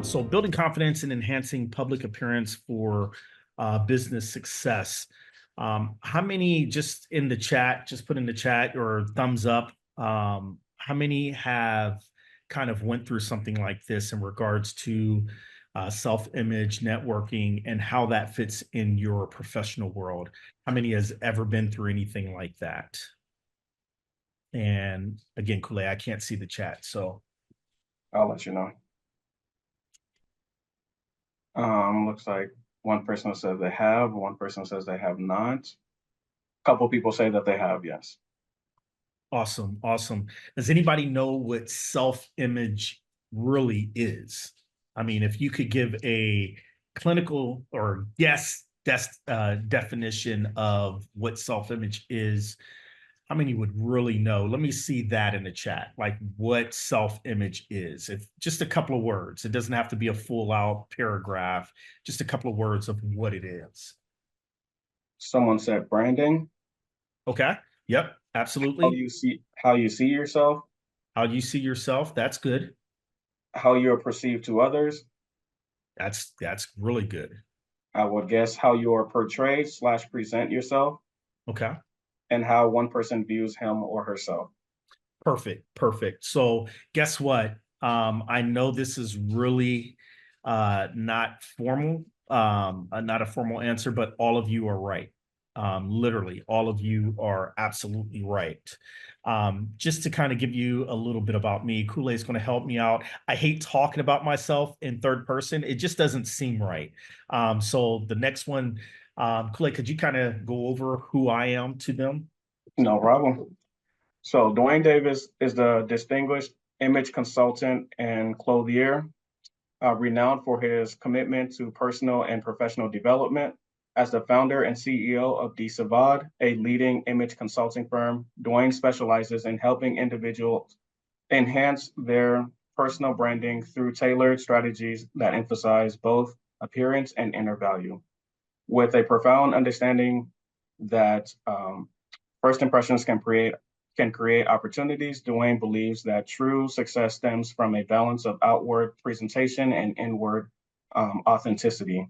So building confidence and enhancing public appearance for business success. How many just in the chat, just put in the chat or thumbs up? How many have kind of went through something like this in regards to self-image networking and how that fits in your professional world? How many has ever been through anything like that? And again, Kool-Aid, I can't see the chat, so I'll let you know. Looks like one person says they have, one person says they have not. A couple people say that they have, yes. awesome, awesome. Does anybody know what self-image really is? I mean, if you could give a clinical or definition of what self-image is, how many would really know? Let me see that in the chat, like what self-image is. If just a couple of words, it doesn't have to be a full out paragraph, just a couple of words of what it is. Someone said branding, Okay. Yep, absolutely. how you see yourself, How you see yourself, that's good. how you're perceived to others. That's really good. I would guess how you are portrayed / present yourself, Okay. and how one person views him or herself. Perfect. Perfect. So guess what? I know this is really not formal, not a formal answer, but all of you are right. Literally, all of you are absolutely right. Just to kind of give you a little bit about me, Kool-Aid is going to help me out. I hate talking about myself in third person. It just doesn't seem right. So the next one, Kool-Aid, could you kind of go over who I am to them? No problem. So Dwayne Davis is the distinguished image consultant and clothier, renowned for his commitment to personal and professional development. As the founder and CEO of D Savad, a leading image consulting firm, Dwayne specializes in helping individuals enhance their personal branding through tailored strategies that emphasize both appearance and inner value. With a profound understanding that first impressions can create opportunities, Dwayne believes that true success stems from a balance of outward presentation and inward authenticity.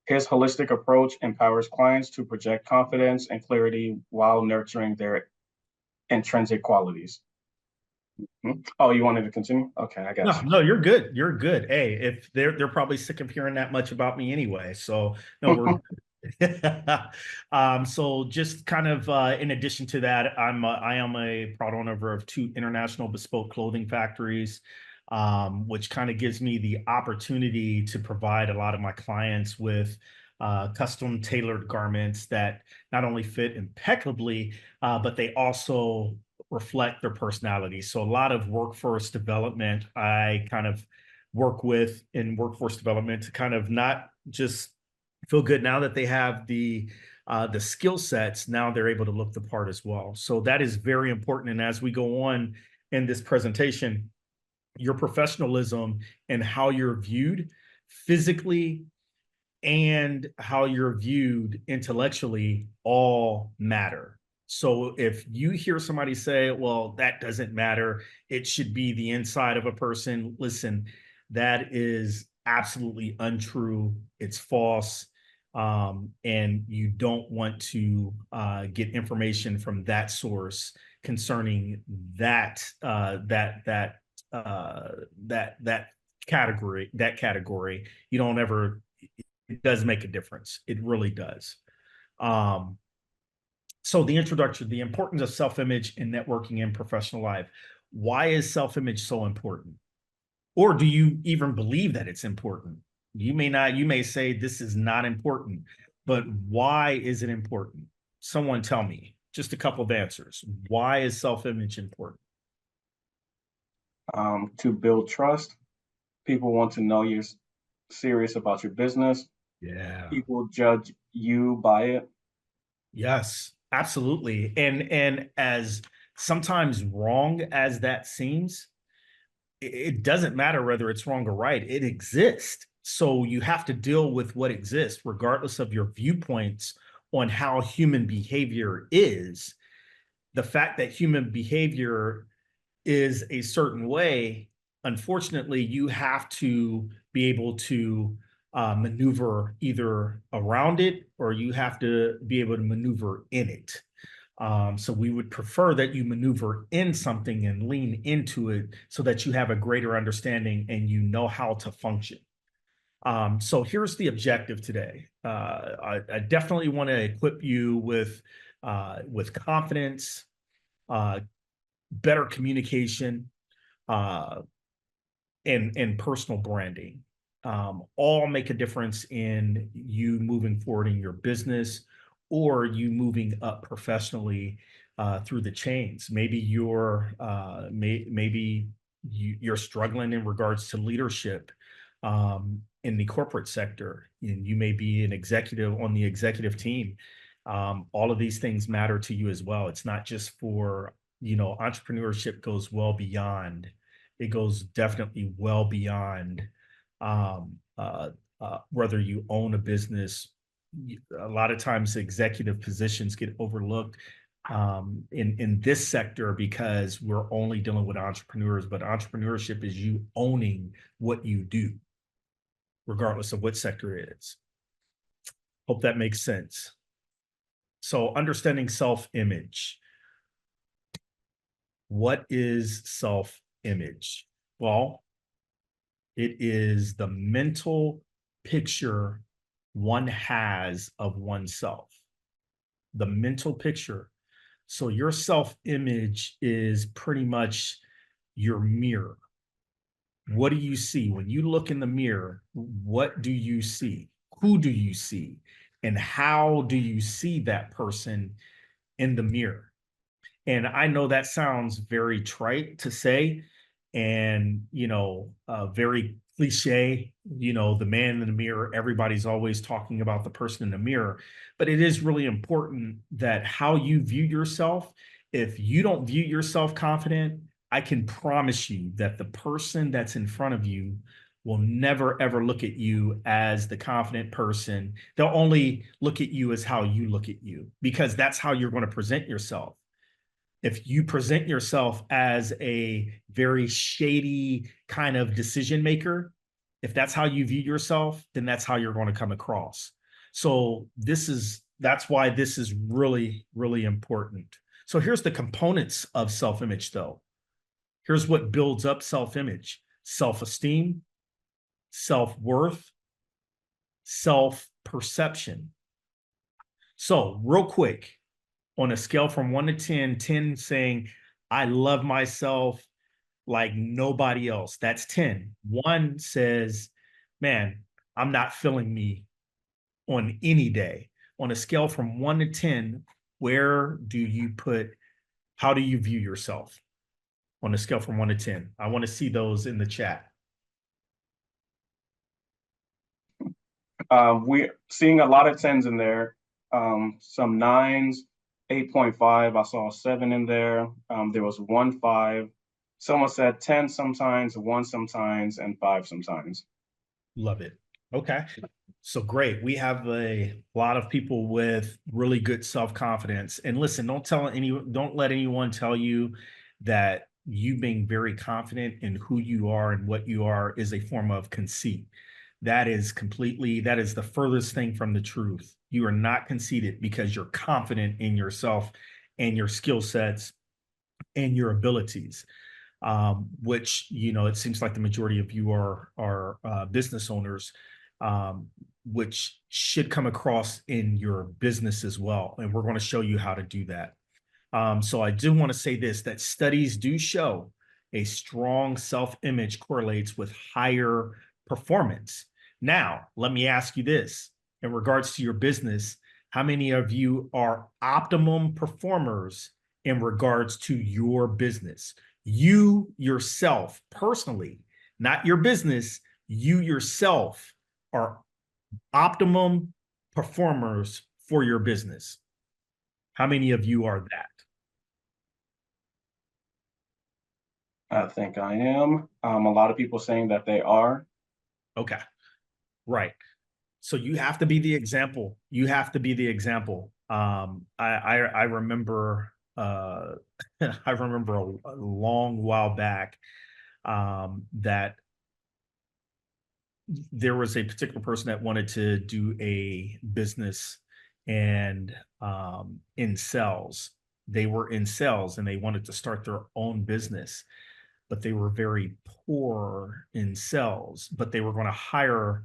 His holistic approach empowers clients to project confidence and clarity while nurturing their intrinsic qualities. Oh, you wanted to continue? Okay, I got No, you. no, you're good. You're good. Hey, if they're probably sick of hearing that much about me anyway. So no, we're so just kind of in addition to that, I am a proud owner of two international bespoke clothing factories, which kind of gives me the opportunity to provide a lot of my clients with custom tailored garments that not only fit impeccably, but they also reflect their personality. So a lot of workforce development I kind of work with in workforce development to kind of not just feel good now that they have the skill sets. Now they're able to look the part as well. So that is very important. And as we go on in this presentation, your professionalism and how you're viewed physically and how you're viewed intellectually all matter. So if you hear somebody say, well, that doesn't matter, it should be the inside of a person, listen, that is absolutely untrue. It's false. And you don't want to get information from that source concerning that category. You don't ever, it does make a difference. It really does. Um, so the introduction, the importance of self-image in networking and professional life. Why is self-image so important? Or do you even believe that it's important? You may not, you may say this is not important, but why is it important? Someone tell me just a couple of answers. Why is self-image important? To build trust, people want to know you're serious about your business. Yeah. People judge you by it. Yes, absolutely. And as sometimes wrong as that seems, it doesn't matter whether it's wrong or right. It exists. So you have to deal with what exists, regardless of your viewpoints on how human behavior is. The fact that human behavior is a certain way unfortunately, you have to be able to maneuver either around it or you have to be able to maneuver in it. So we would prefer that you maneuver in something and lean into it so that you have a greater understanding and you know how to function. So here's the objective today. I definitely want to equip you with confidence, uh, better communication, uh, and personal branding. All make a difference in you moving forward in your business or you moving up professionally through the chains. Maybe you're struggling in regards to leadership in the corporate sector, and you may be an executive on the executive team. All of these things matter to you as well. It's not just for, entrepreneurship goes well beyond, it goes definitely well beyond um, uh, whether you own a business. A lot of times executive positions get overlooked in this sector because we're only dealing with entrepreneurs, but entrepreneurship is you owning what you do, regardless of what sector it is. Hope that makes sense. So understanding self-image. What is self-image? Well, it is the mental picture one has of oneself. The mental picture. So your self-image is pretty much your mirror. What do you see? When you look in the mirror, what do you see? Who do you see? And how do you see that person in the mirror? And I know that sounds very trite to say and, very cliche, the man in the mirror, everybody's always talking about the person in the mirror, but it is really important that how you view yourself, if you don't view yourself confident, I can promise you that the person that's in front of you will never ever look at you as the confident person. They'll only look at you as how you look at you because that's how you're going to present yourself. If you present yourself as a very shady kind of decision maker, if that's how you view yourself, then that's how you're going to come across. So that's why this is really, really important. So here's the components of self-image though. Here's what builds up self-image: self-esteem, self-worth, self-perception. So real quick, on a scale from 1 to 10, 10 saying, I love myself like nobody else. That's 10. 1 says, man, I'm not feeling me on any day. On a scale from 1 to 10, how do you view yourself on a scale from 1 to 10? I want to see those in the chat. We're seeing a lot of tens in there, some nines, 8.5. I saw 7 in there. There was 1 5. Someone said 10 sometimes, 1 sometimes, and 5 sometimes. Love it. Okay. So great. We have a lot of people with really good self-confidence. And listen, don't let anyone tell you that you being very confident in who you are and what you are is a form of conceit. That is the furthest thing from the truth. You are not conceited because you're confident in yourself and your skill sets and your abilities, which it seems like the majority of you are business owners, which should come across in your business as well. And we're going to show you how to do that. So I do want to say this, that studies do show a strong self-image correlates with higher performance. Now, let me ask you this in regards to your business: how many of you are optimum performers in regards to your business? You yourself, personally, not your business, you yourself are optimum performers for your business. How many of you are that? I think I am. A lot of people saying that they are. Okay, right. So you have to be the example. You have to be the example. I remember I remember a long while back. that there was a particular person that wanted to do a business and in sales. They were in sales and they wanted to start their own business, but they were very poor in sales. But they were going to hire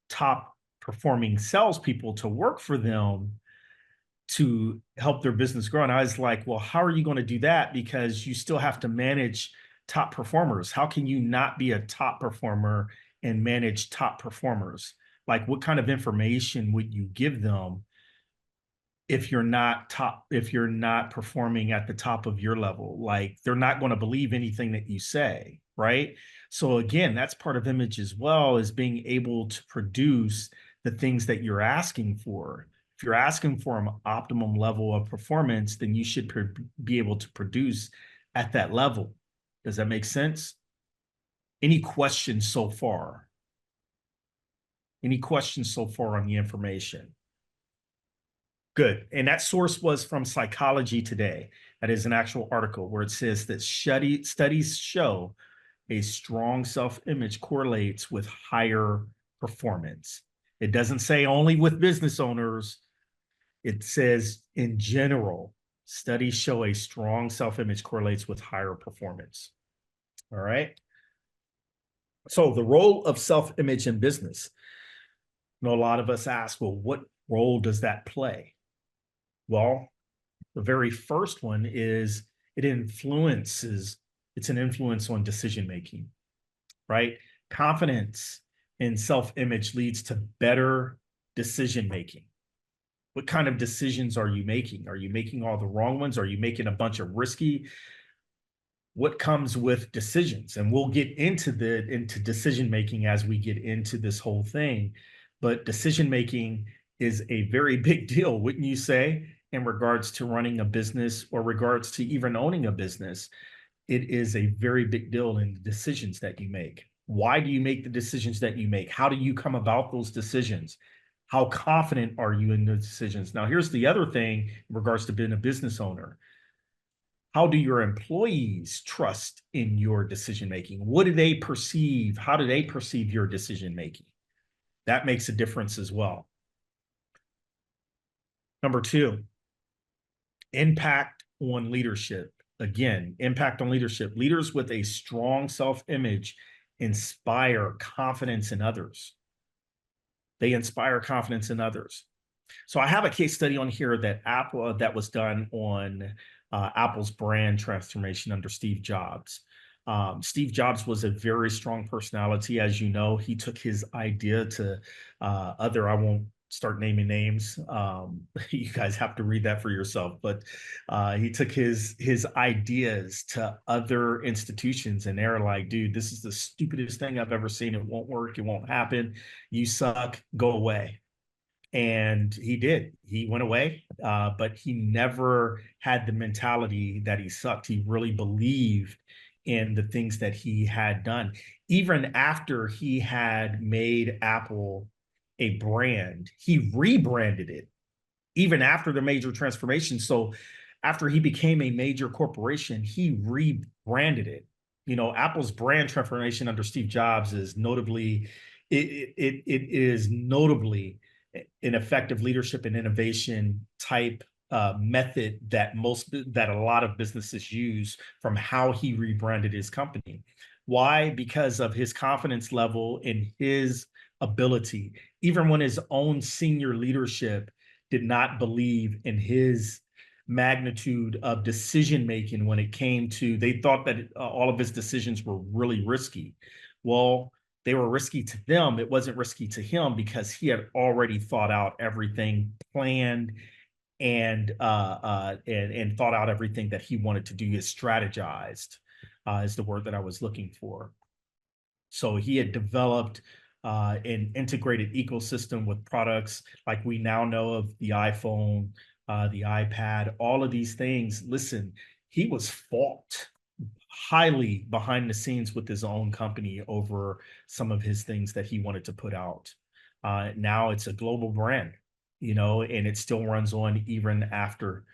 top performing salespeople to work for them to help their business grow. And I was like, well, how are you going to do that? Because you still have to manage top performers. How can you not be a top performer and manage top performers? Like, what kind of information would you give them if you're not performing at the top of your level? Like, they're not going to believe anything that you say, right? So again, that's part of image as well, is being able to produce the things that you're asking for. If you're asking for an optimum level of performance, then you should be able to produce at that level. Does that make sense? Any questions so far? Any questions so far on the information? Good. And that source was from Psychology Today. That is an actual article where it says that studies show a strong self-image correlates with higher performance. It doesn't say only with business owners. It says in general, studies show a strong self-image correlates with higher performance. All right. So the role of self-image in business. You know, a lot of us ask, well, what role does that play? Well, the very first one is it's an influence on decision making, right? Confidence in self-image leads to better decision making. What kind of decisions are you making? Are you making all the wrong ones? Are you making a bunch of risky? What comes with decisions? And we'll get into decision making as we get into this whole thing. But decision making is a very big deal, wouldn't you say, in regards to running a business or regards to even owning a business? It is a very big deal in the decisions that you make. Why do you make the decisions that you make? How do you come about those decisions? How confident are you in the decisions? Now, here's the other thing in regards to being a business owner. How do your employees trust in your decision making? What do they perceive? How do they perceive your decision making? That makes a difference as well. Number two, impact on leadership. Again, impact on leadership. Leaders with a strong self-image inspire confidence in others. They inspire confidence in others. So I have a case study on here that that was done on Apple's brand transformation under Steve Jobs. Steve Jobs was a very strong personality. As you know, he took his idea to I won't start naming names. You guys have to read that for yourself. But he took his ideas to other institutions, and they're like, dude, this is the stupidest thing I've ever seen. It won't work. It won't happen. You suck. Go away. And he did. He went away, but he never had the mentality that he sucked. He really believed in the things that he had done. Even after he had made Apple a brand, he rebranded it even after the major transformation. So after he became a major corporation, he rebranded it. You know, Apple's brand transformation under Steve Jobs is notably, it is notably an effective leadership and innovation type method that a lot of businesses use, from how he rebranded his company. Why? Because of his confidence level in his ability, even when his own senior leadership did not believe in his magnitude of decision making when it came to, they thought that all of his decisions were really risky. Well, they were risky to them. It wasn't risky to him because he had already thought out everything, planned, and thought out everything that he wanted to do. He strategized, is the word that I was looking for. So he had developed an integrated ecosystem with products like we now know of the iPhone, the iPad, all of these things. Listen, he was fought highly behind the scenes with his own company over some of his things that he wanted to put out. Now it's a global brand, you know, and it still runs on even after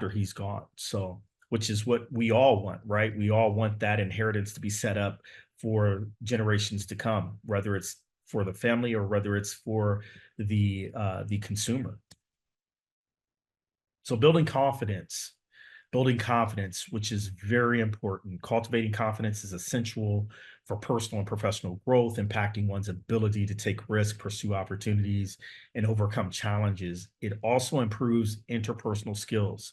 he's gone. So which is what we all want, right? We all want that inheritance to be set up for generations to come, whether it's for the family or whether it's for the consumer. So building confidence, which is very important. Cultivating confidence is essential for personal and professional growth, impacting one's ability to take risks, pursue opportunities, and overcome challenges. It also improves interpersonal skills,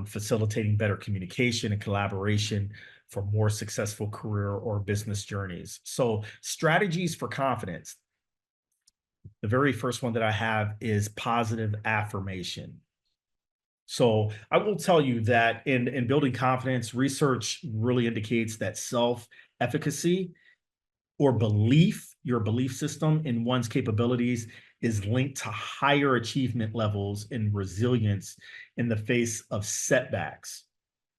facilitating better communication and collaboration for more successful career or business journeys. So, strategies for confidence. The very first one that I have is positive affirmation. So I will tell you that in building confidence, research really indicates that self-efficacy or belief, your belief system in one's capabilities is linked to higher achievement levels and resilience in the face of setbacks,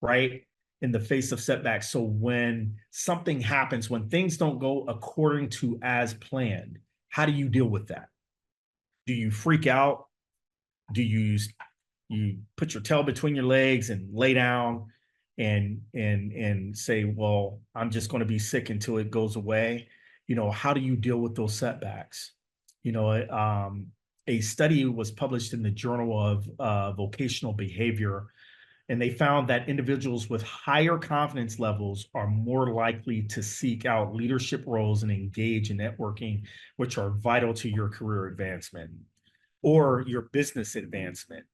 right? In the face of setbacks. So when something happens, when things don't go according to as planned, how do you deal with that? Do you freak out? Do you put your tail between your legs and lay down and say, well, I'm just going to be sick until it goes away? How do you deal with those setbacks? you know a study was published in the Journal of Vocational Behavior, and they found that individuals with higher confidence levels are more likely to seek out leadership roles and engage in networking, which are vital to your career advancement or your business advancement.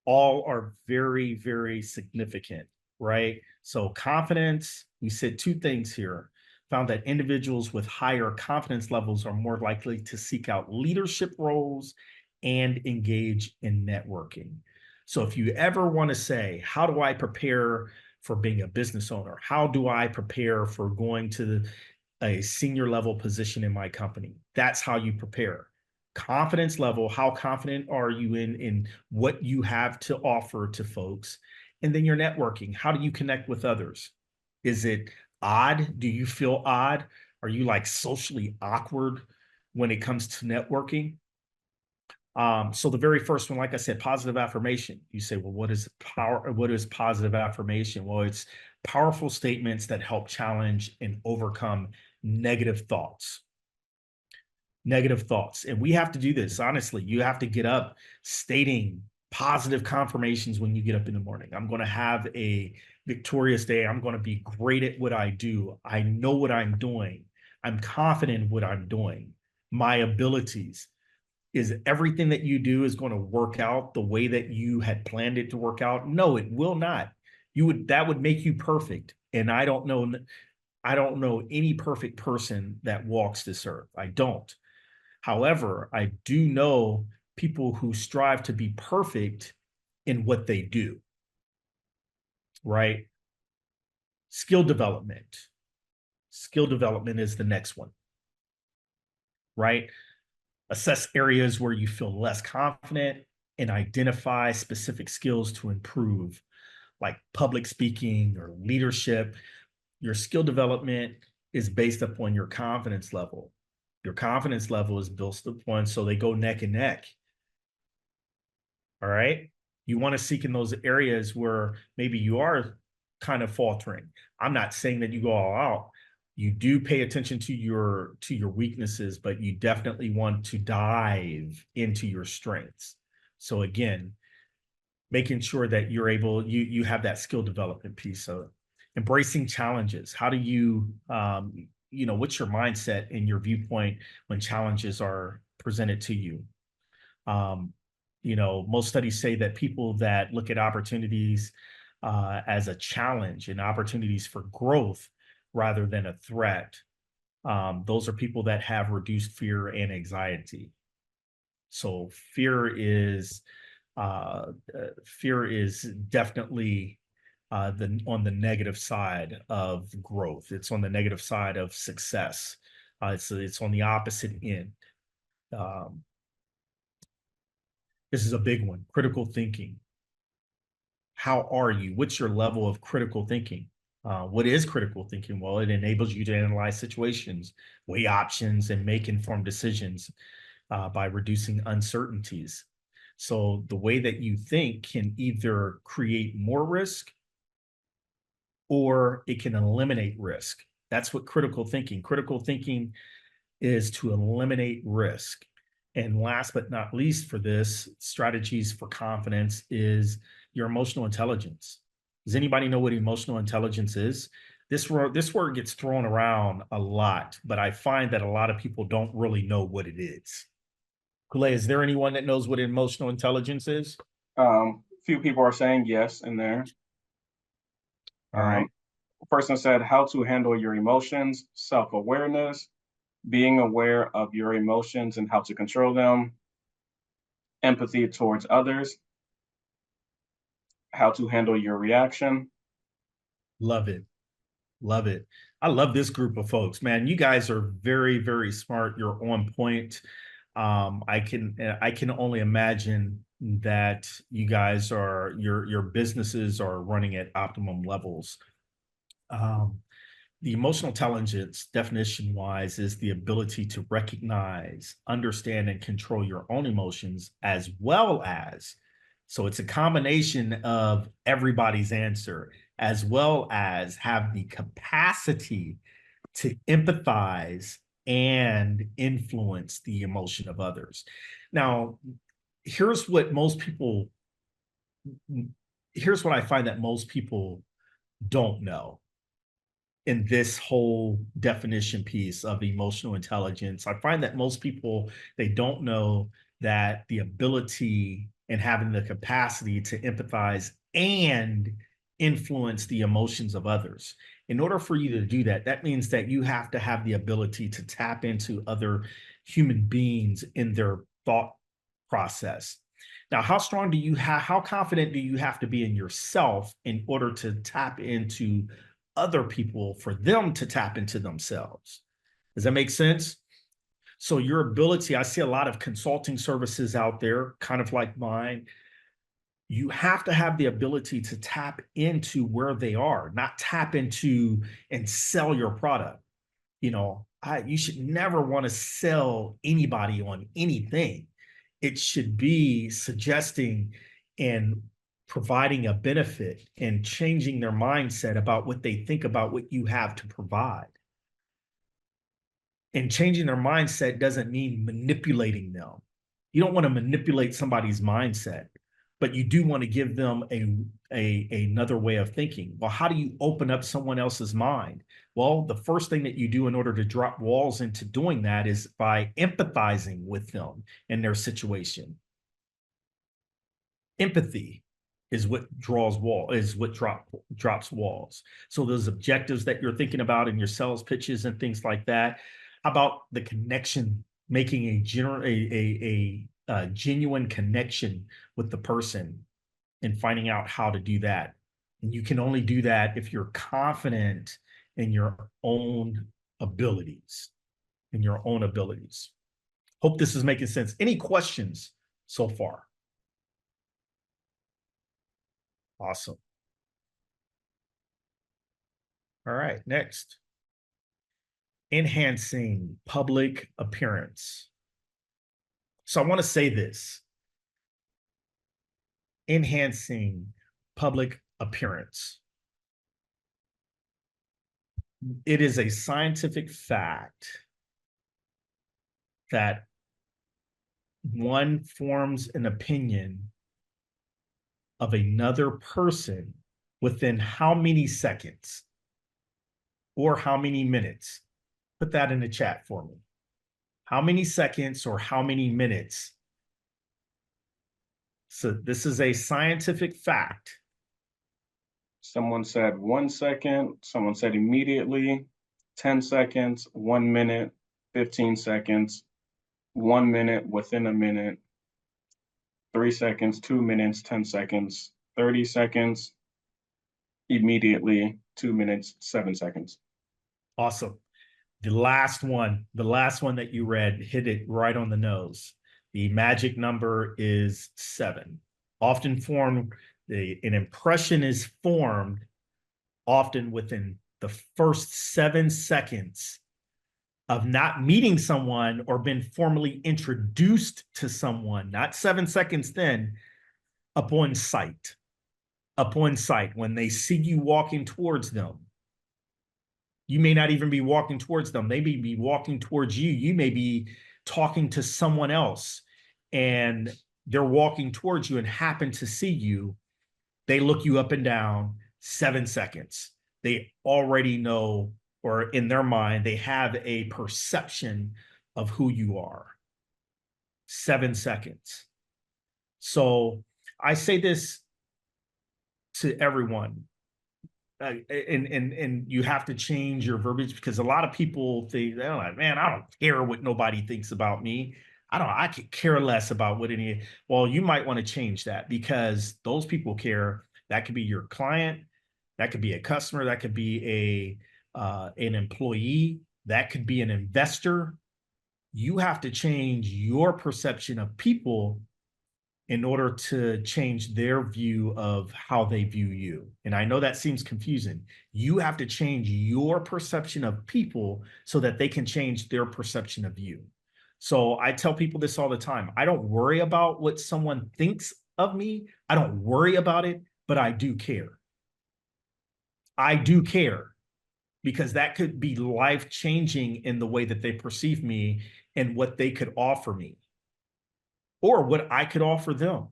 All are very, very significant, right? So confidence, we said two things here. Found that individuals with higher confidence levels are more likely to seek out leadership roles and engage in networking. So if you ever want to say, how do I prepare for being a business owner? How do I prepare for going to a senior level position in my company? That's how you prepare. Confidence level, how confident are you in what you have to offer to folks? And then your networking, how do you connect with others? Is it odd? Do you feel odd? Are you like socially awkward when it comes to networking? So the very first one, like I said, positive affirmation. You say, well, what is power? What is positive affirmation? Well, it's powerful statements that help challenge and overcome negative thoughts. Negative thoughts. And we have to do this. Honestly, you have to get up stating positive confirmations when you get up in the morning. I'm going to have a victorious day. I'm going to be great at what I do. I know what I'm doing. I'm confident in what I'm doing. My abilities. Is everything that you do is going to work out the way that you had planned it to work out? No, it will not. That would make you perfect. And I don't know any perfect person that walks this earth. I don't. However, I do know people who strive to be perfect in what they do, right? Skill development. Skill development is the next one, right? Assess areas where you feel less confident and identify specific skills to improve, like public speaking or leadership. Your skill development is based upon your confidence level. Your confidence level is built upon, so they go neck and neck. All right. You want to seek in those areas where maybe you are kind of faltering. I'm not saying that you go all out. You do pay attention to your weaknesses, but you definitely want to dive into your strengths. So again, making sure that you have that skill development piece. So embracing challenges. How do what's your mindset and your viewpoint when challenges are presented to you? Most studies say that people that look at opportunities as a challenge and opportunities for growth rather than a threat, those are people that have reduced fear and anxiety. So fear is definitely on the negative side of growth. It's on the negative side of success. It's on the opposite end. This is a big one. Critical thinking. How are you? What's your level of critical thinking? What is critical thinking? Well, it enables you to analyze situations, weigh options, and make informed decisions by reducing uncertainties. So the way that you think can either create more risk or it can eliminate risk. That's what critical thinking. Critical thinking is to eliminate risk. And last but not least for this, strategies for confidence is your emotional intelligence. Does anybody know what emotional intelligence is? This word gets thrown around a lot, but I find that a lot of people don't really know what it is. Kule, is there anyone that knows what emotional intelligence is? Few people are saying yes in there. All right. Person said how to handle your emotions, self-awareness, being aware of your emotions and how to control them, empathy towards others, how to handle your reaction. Love it. Love it. I love this group of folks, man. You guys are very, very smart. You're on point. I can only imagine that you guys are your businesses are running at optimum levels. Um, the emotional intelligence, definition wise, is the ability to recognize, understand, and control your own emotions, as well as, so it's a combination of everybody's answer, as well as have the capacity to empathize and influence the emotion of others. Now, here's what most people, here's what I find that most people don't know in this whole definition piece of emotional intelligence. I find that most people, they don't know that the ability and having the capacity to empathize and influence the emotions of others. In order for you to do that, that means that you have to have the ability to tap into other human beings in their thought process. Now, how strong do you have, how confident do you have to be in yourself in order to tap into other people for them to tap into themselves? Does that make sense? So your ability, I see a lot of consulting services out there, kind of like mine. You have to have the ability to tap into where they are, not tap into and sell your product. You should never want to sell anybody on anything. It should be suggesting and providing a benefit and changing their mindset about what they think about what you have to provide. And changing their mindset doesn't mean manipulating them. You don't want to manipulate somebody's mindset, but you do want to give them another way of thinking. Well, how do you open up someone else's mind? Well, the first thing that you do in order to drop walls into doing that is by empathizing with them and their situation. Empathy is what drops walls. So those objectives that you're thinking about in your sales pitches and things like that, how about the connection, making a genuine connection with the person and finding out how to do that. And you can only do that if you're confident in your own abilities, Hope this is making sense. Any questions so far? Awesome. All right, next. Enhancing public appearance. So I want to say this. Enhancing public appearance. It is a scientific fact that one forms an opinion of another person within how many seconds or how many minutes? Put that in the chat for me. How many seconds or how many minutes? So this is a scientific fact. Someone said 1 second, someone said immediately, 10 seconds, 1 minute, 15 seconds, 1 minute, within a minute, 3 seconds, 2 minutes, 10 seconds, 30 seconds, immediately, 2 minutes, 7 seconds. Awesome. The last one that you read hit it right on the nose. The magic number is 7. Often formed, an impression is formed often within the first 7 seconds of not meeting someone or been formally introduced to someone, not 7 seconds then, upon sight. Upon sight, when they see you walking towards them, you may not even be walking towards them. They may be walking towards you. You may be talking to someone else and they're walking towards you and happen to see you. They look you up and down, 7 seconds. They already know, or in their mind, they have a perception of who you are. 7 seconds. So I say this to everyone. And you have to change your verbiage, because a lot of people think, they're like, man, I don't care what nobody thinks about me. I could care less about what any. Well, you might want to change that, because those people care. That could be your client, that could be a customer, that could be an employee, that could be an investor. You have to change your perception of people in order to change their view of how they view you. And I know that seems confusing. You have to change your perception of people so that they can change their perception of you. So I tell people this all the time. I don't worry about what someone thinks of me. I don't worry about it, but I do care. I do care, because that could be life-changing in the way that they perceive me and what they could offer me, or what I could offer them.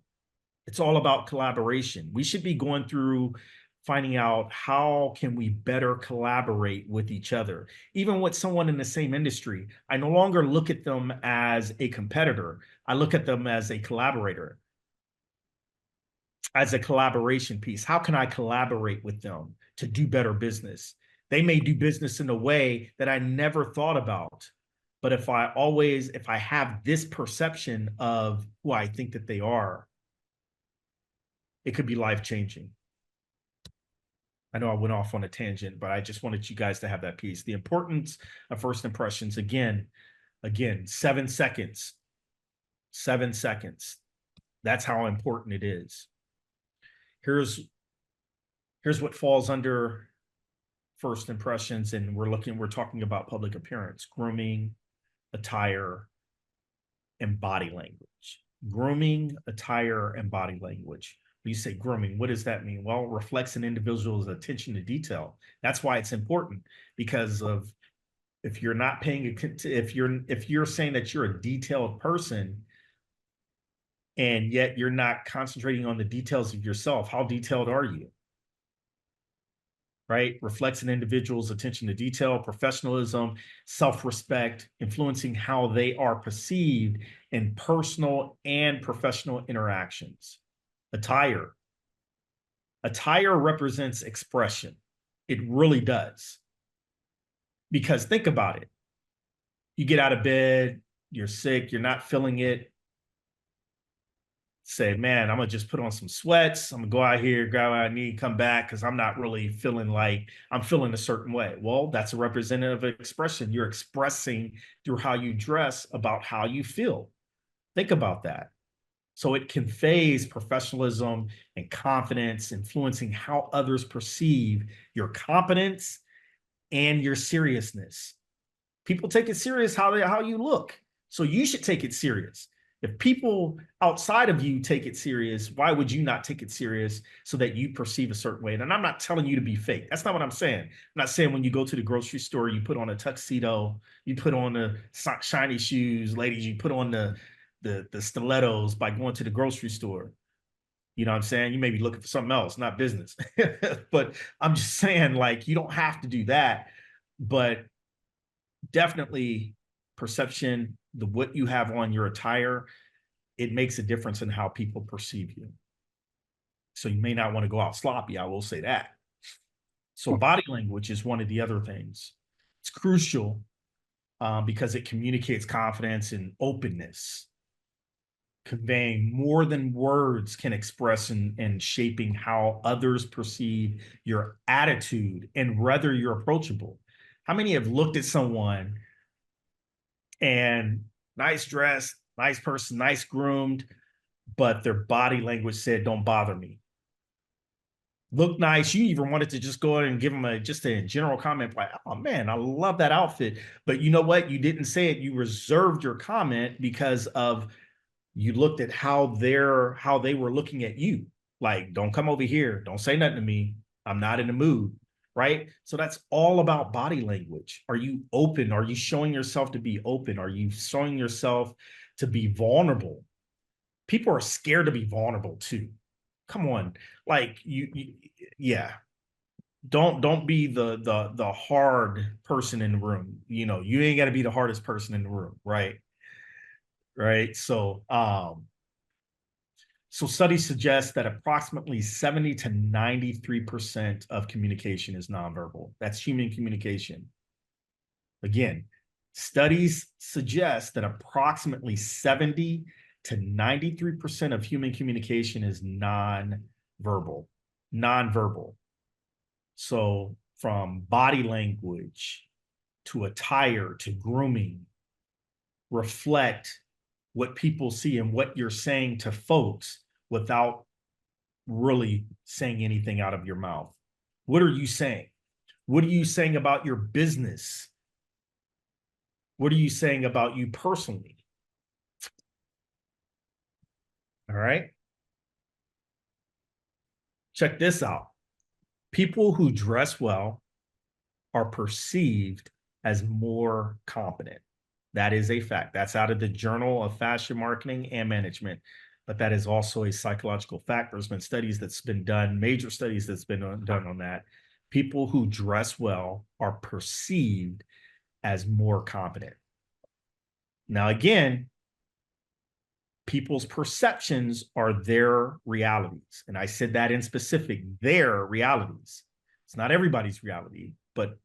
It's all about collaboration. We should be going through finding out how can we better collaborate with each other. Even with someone in the same industry, I no longer look at them as a competitor. I look at them as a collaborator, as a collaboration piece. How can I collaborate with them to do better business? They may do business in a way that I never thought about. But if I have this perception of who I think that they are, it could be life-changing. I know I went off on a tangent, but I just wanted you guys to have that piece. The importance of first impressions. Again, 7 seconds. 7 seconds. That's how important it is. Here's what falls under first impressions, and we're talking about public appearance, grooming, attire, and body language. Grooming, attire, and body language. When you say grooming, what does that mean? Well, it reflects an individual's attention to detail. That's why it's important, because of, if you're not paying, if you're saying that you're a detailed person and yet you're not concentrating on the details of yourself, how detailed are you? Right? Reflects an individual's attention to detail, professionalism, self-respect, influencing how they are perceived in personal and professional interactions. Attire. Attire represents expression. It really does. Because think about it. You get out of bed, you're sick, you're not feeling it. Say, man, I'm gonna just put on some sweats. I'm gonna go out here, grab what I need, come back, because I'm not really feeling like I'm feeling a certain way. Well, that's a representative expression. You're expressing through how you dress about how you feel. Think about that. So it conveys professionalism and confidence, influencing how others perceive your competence and your seriousness. People take it serious how you look. So you should take it serious. If people outside of you take it serious, why would you not take it serious so that you perceive a certain way? And I'm not telling you to be fake. That's not what I'm saying. I'm not saying when you go to the grocery store, you put on a tuxedo, you put on the shiny shoes, ladies, you put on the stilettos by going to the grocery store. You know what I'm saying? You may be looking for something else, not business. But I'm just saying, like, you don't have to do that. But definitely perception, what you have on your attire, it makes a difference in how people perceive you. So you may not want to go out sloppy, I will say that. So body language is one of the other things. It's crucial because it communicates confidence and openness, conveying more than words can express, and shaping how others perceive your attitude and whether you're approachable. How many have looked at someone and nice dress, nice person, nice groomed, but their body language said, don't bother me? look nice. You even wanted to just go in and give them just a general comment like, oh man, I love that outfit. But you know what? You didn't say it. You reserved your comment because of you looked at how they were looking at you. Like, don't come over here. Don't say nothing to me. I'm not in the mood. Right. So that's all about body language. Are you open? Are you showing yourself to be open? Are you showing yourself to be vulnerable? People are scared to be vulnerable too. Come on. Like yeah. Don't be the hard person in the room. You know, you ain't got to be the hardest person in the room, right? Right. So studies suggest that approximately 70 to 93% of communication is nonverbal. That's human communication. Again, studies suggest that approximately 70 to 93% of human communication is nonverbal. Nonverbal. So from body language to attire to grooming, reflect what people see and what you're saying to folks without really saying anything out of your mouth. What are you saying? What are you saying about your business? What are you saying about you personally? All right. Check this out. People who dress well are perceived as more competent. That is a fact. That's out of the Journal of Fashion Marketing and Management. But that is also a psychological fact. There's been studies that's been done, major studies that's been done on that. People who dress well are perceived as more competent. Now, again, people's perceptions are their realities. And I said that in specific, their realities. It's not everybody's reality, but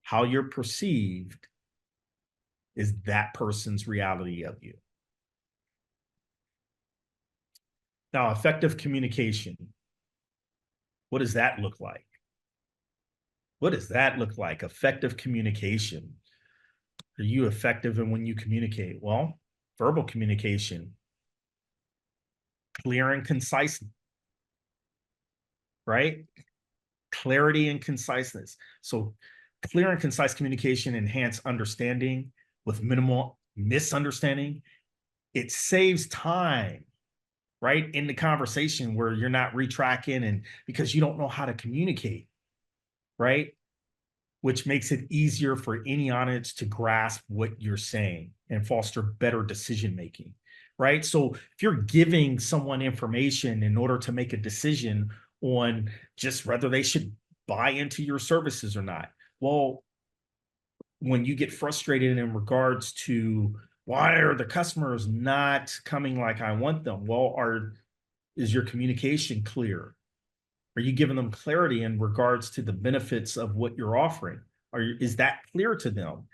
how you're perceived is that person's reality of you. Now, effective communication. What does that look like? What does that look like? Effective communication. Are you effective in when you communicate? Well, verbal communication, clear and concise, right? Clarity and conciseness. So clear and concise communication enhance understanding with minimal misunderstanding. It saves time, right, in the conversation where you're not retracking and because you don't know how to communicate, right? Which makes it easier for any audience to grasp what you're saying and foster better decision making, right? So if you're giving someone information in order to make a decision on just whether they should buy into your services or not, well, when you get frustrated in regards to why are the customers not coming like I want them? Well, is your communication clear? Are you giving them clarity in regards to the benefits of what you're offering? Is that clear to them?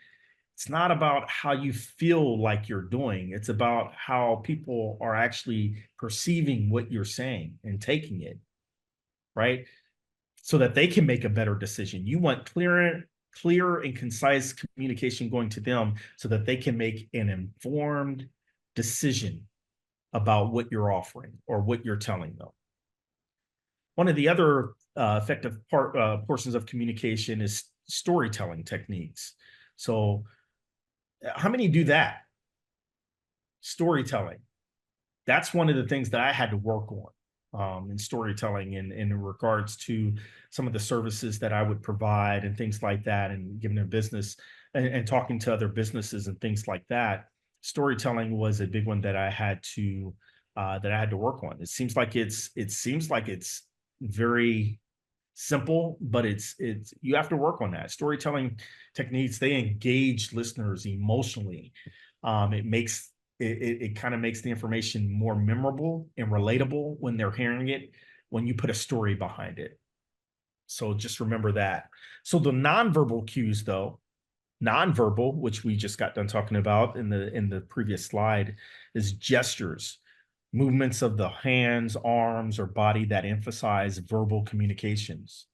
It's not about how you feel like you're doing. It's about how people are actually perceiving what you're saying and taking it, right? So that they can make a better decision. You want clear and concise communication going to them so that they can make an informed decision about what you're offering or what you're telling them. One of the other effective portions of communication is storytelling techniques. So how many do that? Storytelling. That's one of the things that I had to work on in storytelling in regards to some of the services that I would provide and things like that, and giving their business and talking to other businesses and things like that. Storytelling was a big one that I had to work on. It seems like it's very simple, but it's you have to work on that. Storytelling techniques, they engage listeners emotionally. It kind of makes the information more memorable and relatable when they're hearing it when you put a story behind it. So just remember that. So the nonverbal cues, though, nonverbal, which we just got done talking about in the previous slide, is gestures, movements of the hands, arms, or body that emphasize verbal communications.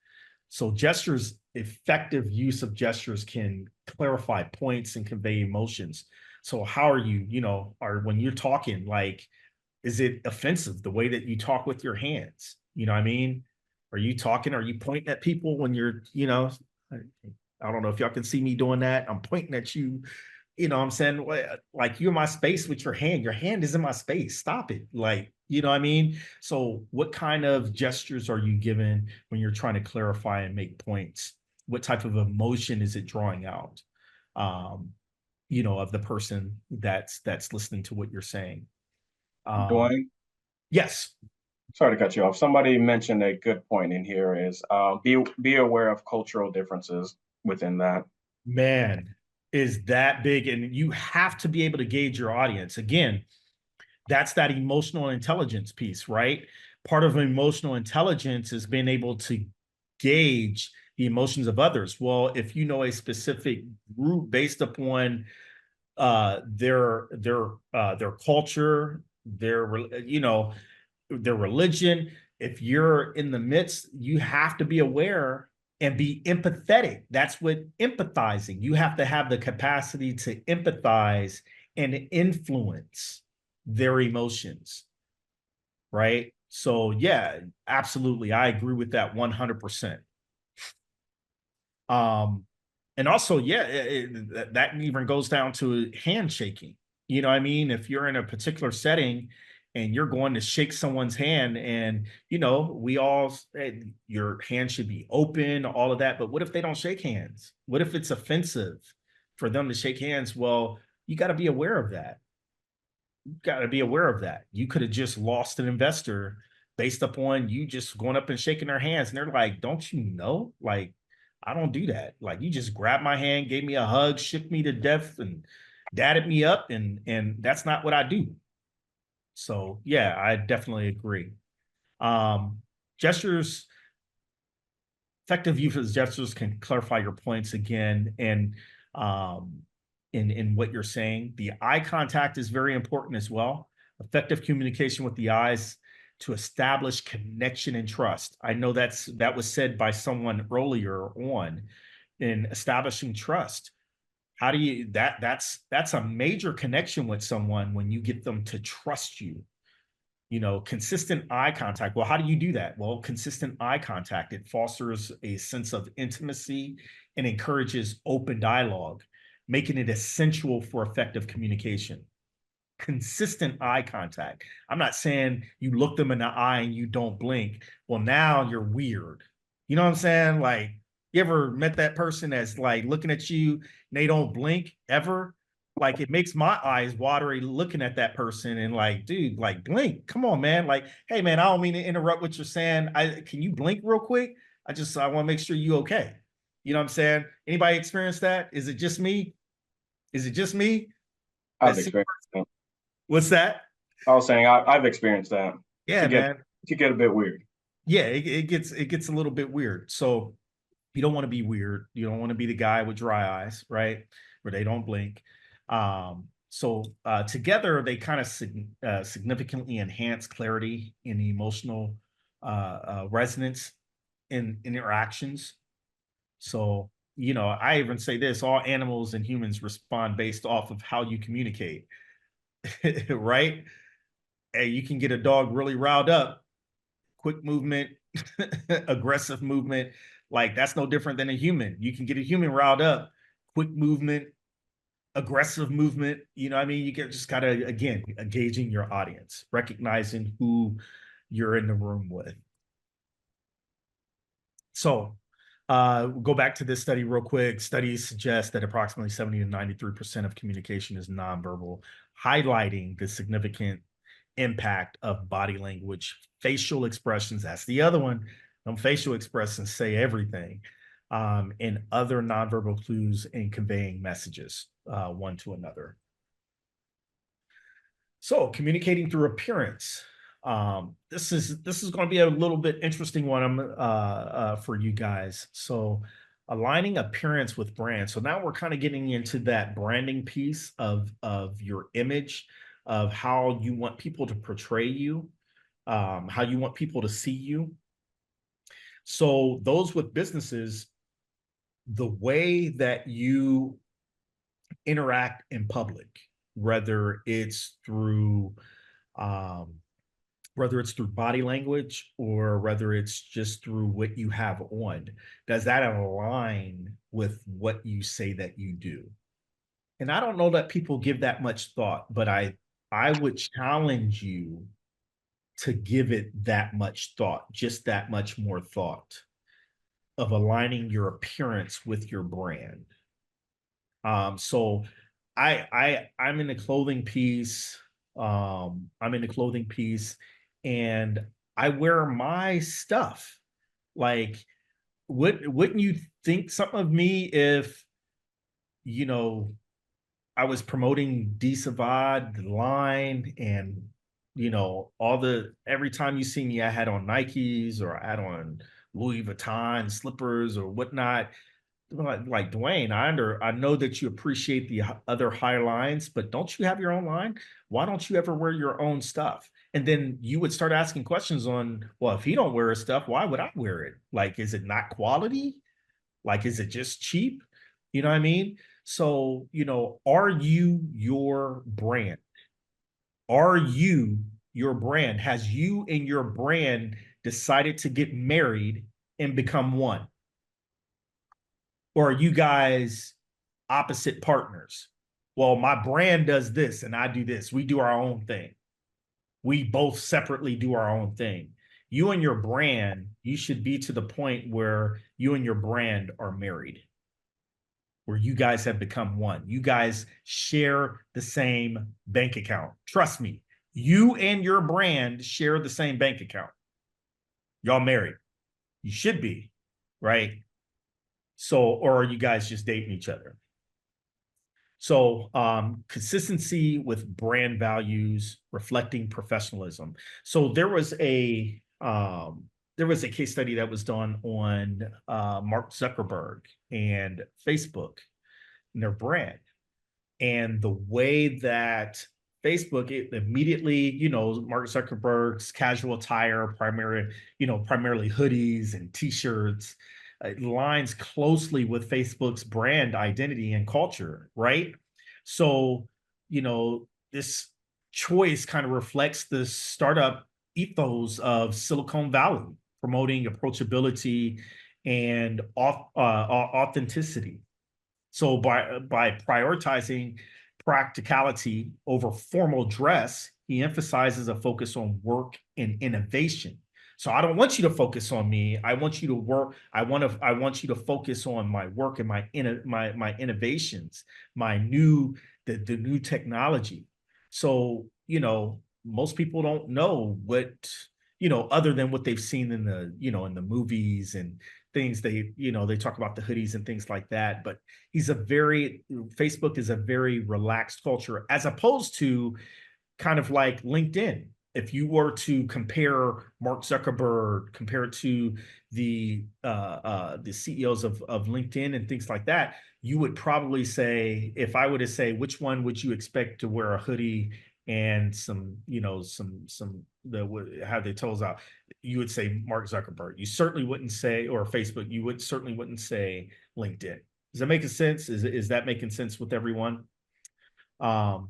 So gestures, effective use of gestures can clarify points and convey emotions. So how are when you're talking, like, is it offensive the way that you talk with your hands? You know what I mean? Are you talking? Are you pointing at people when you're, I don't know if y'all can see me doing that. I'm pointing at you. You know what I'm saying? Like you're my space with your hand. Your hand is in my space. Stop it. Like, you know what I mean? So what kind of gestures are you given when you're trying to clarify and make points? What type of emotion is it drawing out? Um, of the person that's listening to what you're saying. Dwayne, Yes, sorry to cut you off. Somebody mentioned a good point in here is be aware of cultural differences within that. man, is that big. And you have to be able to gauge your audience. Again, that's that emotional intelligence piece, right? Part of emotional intelligence is being able to gauge the emotions of others. Well, if you know a specific group based upon their culture, their religion, if you're in the midst, you have to be aware and be empathetic. That's what empathizing. You have to have the capacity to empathize and influence their emotions, right? So yeah, absolutely. I agree with that 100%. Um, and also, yeah, that even goes down to handshaking. You know what I mean? If you're in a particular setting and you're going to shake someone's hand, and we all your hand should be open, all of that. But what if they don't shake hands? What if it's offensive for them to shake hands? Well, you got to be aware of that. Got to be aware of that. You could have just lost an investor based upon you just going up and shaking their hands. And they're like, don't you know? Like, I don't do that. Like, you just grabbed my hand, gave me a hug, shook me to death, and dadded me up. And that's not what I do. So yeah, I definitely agree. Um, Gestures, effective use of gestures can clarify your points again and um, in what you're saying. The eye contact is very important as well. Effective communication with the eyes to establish connection and trust. I know that was said by someone earlier on in establishing trust. How do you that's a major connection with someone when you get them to trust you. Consistent eye contact. Well, how do you do that? Well, consistent eye contact, it fosters a sense of intimacy and encourages open dialogue, making it essential for effective communication. Consistent eye contact. I'm not saying you look them in the eye and you don't blink. Well, now you're weird. You know what I'm saying? Like, you ever met that person that's like looking at you and they don't blink ever? Like, it makes my eyes watery looking at that person and like, dude, like blink. Come on, man. Like, hey man, I don't mean to interrupt what you're saying. Can you blink real quick? I want to make sure you okay. You know what I'm saying? Anybody experience that? Is it just me? Is it just me? I've That's experienced that. what's that? I was saying I've experienced that. Yeah, To get man. to get a bit weird. Yeah, it gets a little bit weird. So you don't want to be weird. You don't want to be the guy with dry eyes, right? Where they don't blink. So together they kind of significantly enhance clarity and emotional resonance in interactions. So I even say this: all animals and humans respond based off of how you communicate, right? Hey, you can get a dog really riled up, quick movement, aggressive movement. Like, that's no different than a human. You can get a human riled up, quick movement, aggressive movement. You know what I mean? You get just gotta, again, engaging your audience, recognizing who you're in the room with. So go back to this study real quick. Studies suggest that approximately 70 to 93% of communication is nonverbal, highlighting the significant impact of body language, facial expressions. That's the other one. Facial expressions say everything, and other nonverbal clues in conveying messages one to another. So communicating through appearance. This is going to be a little bit interesting one for you guys. So aligning appearance with brand. So now we're kind of getting into that branding piece of your image, of how you want people to portray you, how you want people to see you. So those with businesses, the way that you interact in public, whether it's through um, whether it's through body language or whether it's just through what you have on, does that align with what you say that you do? And I don't know that people give that much thought, but I would challenge you to give it that much thought, just that much more thought of aligning your appearance with your brand. So I'm in the clothing piece. I'm in the clothing piece and I wear my stuff. Like, wouldn't you think something of me if, you know, I was promoting D Savad, the line, and all the every time you see me, I had on Nikes or I had on Louis Vuitton slippers or whatnot. Like Dwayne, I know that you appreciate the other high lines, but don't you have your own line? Why don't you ever wear your own stuff? And then you would start asking questions on, well, if he don't wear his stuff, why would I wear it? Like, is it not quality? Like, is it just cheap? You know what I mean? So, are you your brand? Are you your brand? Has you and your brand decided to get married and become one? Or are you guys opposite partners? Well, my brand does this and I do this. We do our own thing. We both separately do our own thing. You and your brand, you should be to the point where you and your brand are married, where you guys have become one. You guys share the same bank account. Trust me, you and your brand share the same bank account. Y'all married. You should be, right? So, or are you guys just dating each other? So, consistency with brand values, reflecting professionalism. So there was a case study that was done on Mark Zuckerberg and Facebook and their brand, and the way that Facebook it immediately, Mark Zuckerberg's casual attire, primarily hoodies and t-shirts, it lines closely with Facebook's brand identity and culture, right? So, this choice kind of reflects the startup ethos of Silicon Valley, promoting approachability and authenticity. So by prioritizing practicality over formal dress, he emphasizes a focus on work and innovation. So I don't want you to focus on me. I want you to work. I want you to focus on my work and my innovations, the new technology. So, most people don't know what, other than what they've seen in the movies and things. They talk about the hoodies and things like that, but Facebook is a very relaxed culture as opposed to kind of like LinkedIn. If you were to compare Mark Zuckerberg, compare it to the CEOs of LinkedIn and things like that, you would probably say, if I were to say, which one would you expect to wear a hoodie and some the have their toes out, you would say Mark Zuckerberg. You certainly wouldn't say, or Facebook, you would certainly wouldn't say LinkedIn. Is that making sense? Is that making sense with everyone? Um,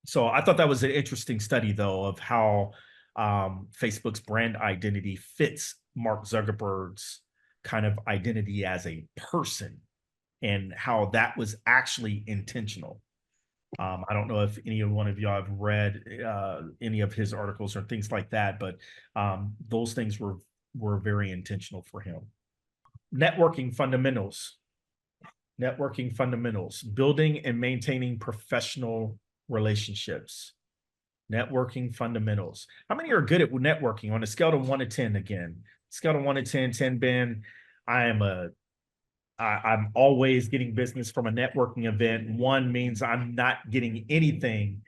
so I thought that was an interesting study, though, of how Facebook's brand identity fits Mark Zuckerberg's kind of identity as a person and how that was actually intentional. I don't know if any one of y'all have read any of his articles or things like that, but those things were very intentional for him. Networking fundamentals. Networking fundamentals. Building and maintaining professional relationships. Networking fundamentals. How many are good at networking on a scale of 1 to 10? Again, scale of 1 to 10. 10 being I'm always getting business from a networking event. 1 means I'm not getting anything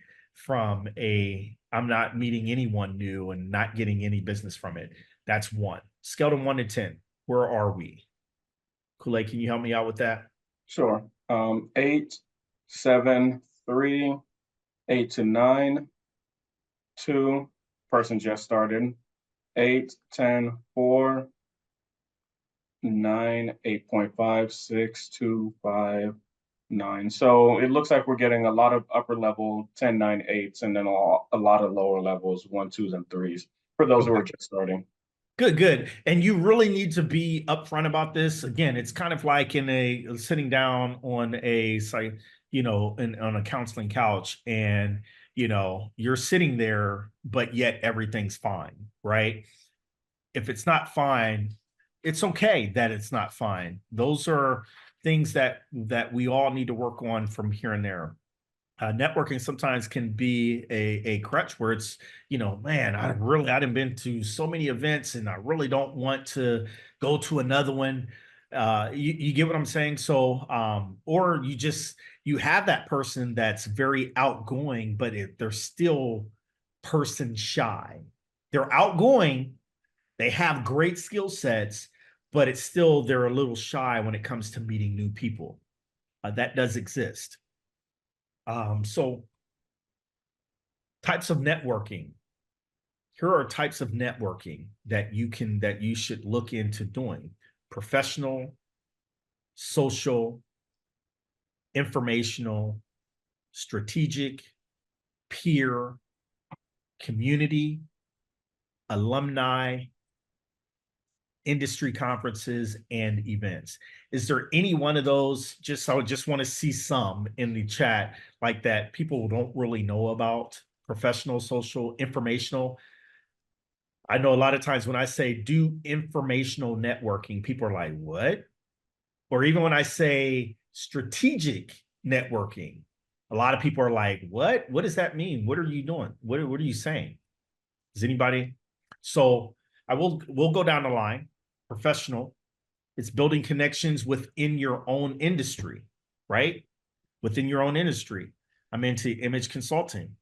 I'm not meeting anyone new and not getting any business from it. That's 1. Scale to 1 to 10. Where are we? Kool-Aid, can you help me out with that? Sure. 8, 7, 3, 8 to 9, 2, person just started. 8, 10, 4, 9, 8.5, 6, 2, 5, 9. So it looks like we're getting a lot of upper level 10, 9, 8s, and then a lot of lower levels 1, 2s, and 3s for those who are just starting. Good, good. And you really need to be upfront about this. Again, it's kind of like in a sitting down on a site, on a counseling couch, and you're sitting there, but yet everything's fine, right? If it's not fine, it's okay that it's not fine. Those are things that we all need to work on from here and there. Networking sometimes can be a crutch where it's, man, I done been to so many events and I really don't want to go to another one. You get what I'm saying? So, or you have that person that's very outgoing, but they're still person shy. They're outgoing, they have great skill sets, but it's still, they're a little shy when it comes to meeting new people. That does exist. So types of networking. Here are types of networking that you should look into doing: professional, social, informational, strategic, peer, community, alumni, industry conferences, and events. Is there any one of those? I would just want to see some in the chat like that people don't really know about: professional, social, informational. I know a lot of times when I say do informational networking, people are like, what? Or even when I say strategic networking, a lot of people are like, what? What does that mean? What are you doing? What are you saying? Does anybody? So we'll go down the line. Professional, it's building connections within your own industry, right? Within your own industry. I'm into image consulting.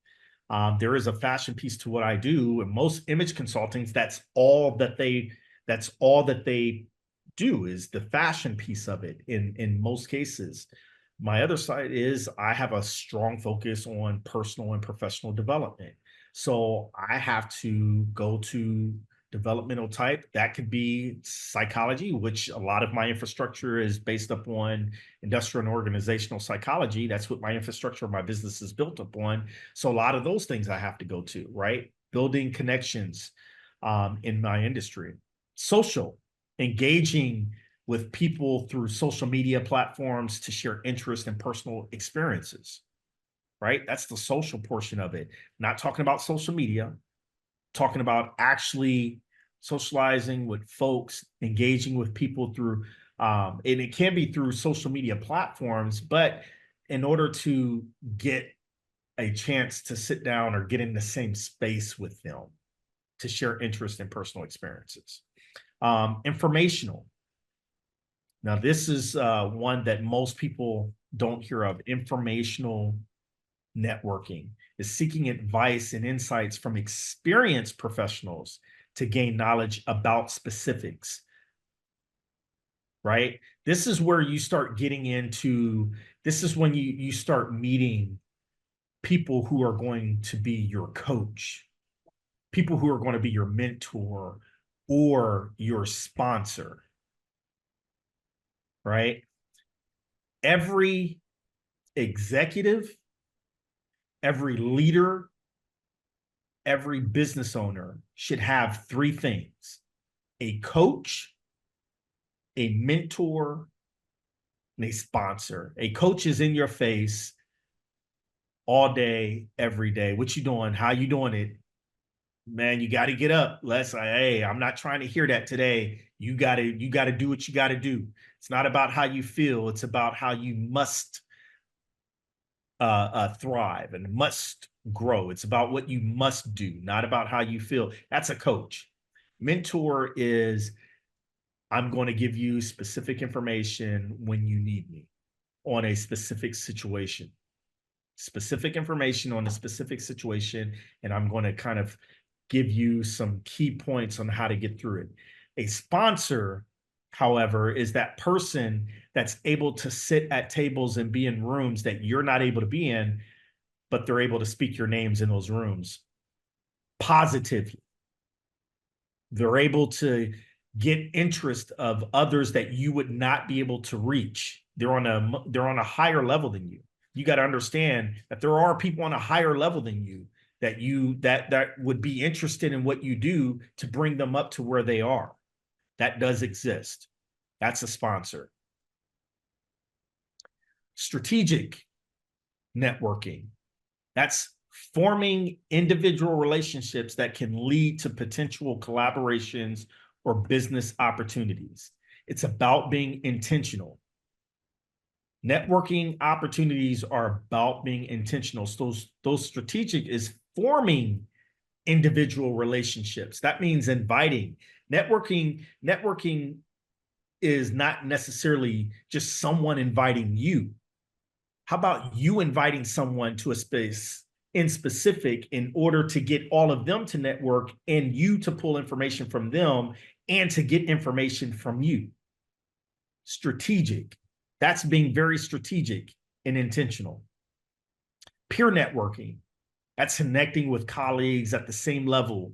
There is a fashion piece to what I do, and most image consultings, that's all that they do is the fashion piece of it in most cases. My other side is I have a strong focus on personal and professional development. So I have to go to developmental type. That could be psychology, which a lot of my infrastructure is based upon industrial and organizational psychology. That's what my infrastructure of my business is built upon. So a lot of those things I have to go to, right? Building connections in my industry. Social, engaging with people through social media platforms to share interest and personal experiences, right? That's the social portion of it. Not talking about social media, talking about actually socializing with folks, engaging with people through, and it can be through social media platforms, but in order to get a chance to sit down or get in the same space with them to share interest and personal experiences. Informational. Now, this is one that most people don't hear of. Informational networking is seeking advice and insights from experienced professionals to gain knowledge about specifics, right? This is where you start getting into, this is when you start meeting people who are going to be your coach, people who are going to be your mentor or your sponsor, right? Every executive, every leader, every business owner should have three things: a coach, a mentor, and a sponsor. A coach is in your face all day, every day. What you doing? How you doing it? Man, you got to get up. Hey, I'm not trying to hear that today. You got to do what you got to do. It's not about how you feel. It's about how you must thrive and must grow. It's about what you must do, not about how you feel. That's a coach. Mentor is, I'm going to give you specific information when you need me on a specific situation. Specific information on a specific situation, and I'm going to kind of give you some key points on how to get through it. A sponsor, however, is that person that's able to sit at tables and be in rooms that you're not able to be in, but they're able to speak your names in those rooms positively. They're able to get interest of others that you would not be able to reach they're on a higher level than you. You got to understand that there are people on a higher level than you that would be interested in what you do to bring them up to where they are. That does exist. That's a sponsor. Strategic networking. That's forming individual relationships that can lead to potential collaborations or business opportunities. It's about being intentional. Networking opportunities are about being intentional. So those strategic is forming individual relationships. That means inviting. Networking is not necessarily just someone inviting you. How about you inviting someone to a space in specific in order to get all of them to network and you to pull information from them and to get information from you? Strategic. That's being very strategic and intentional. Peer networking. That's connecting with colleagues at the same level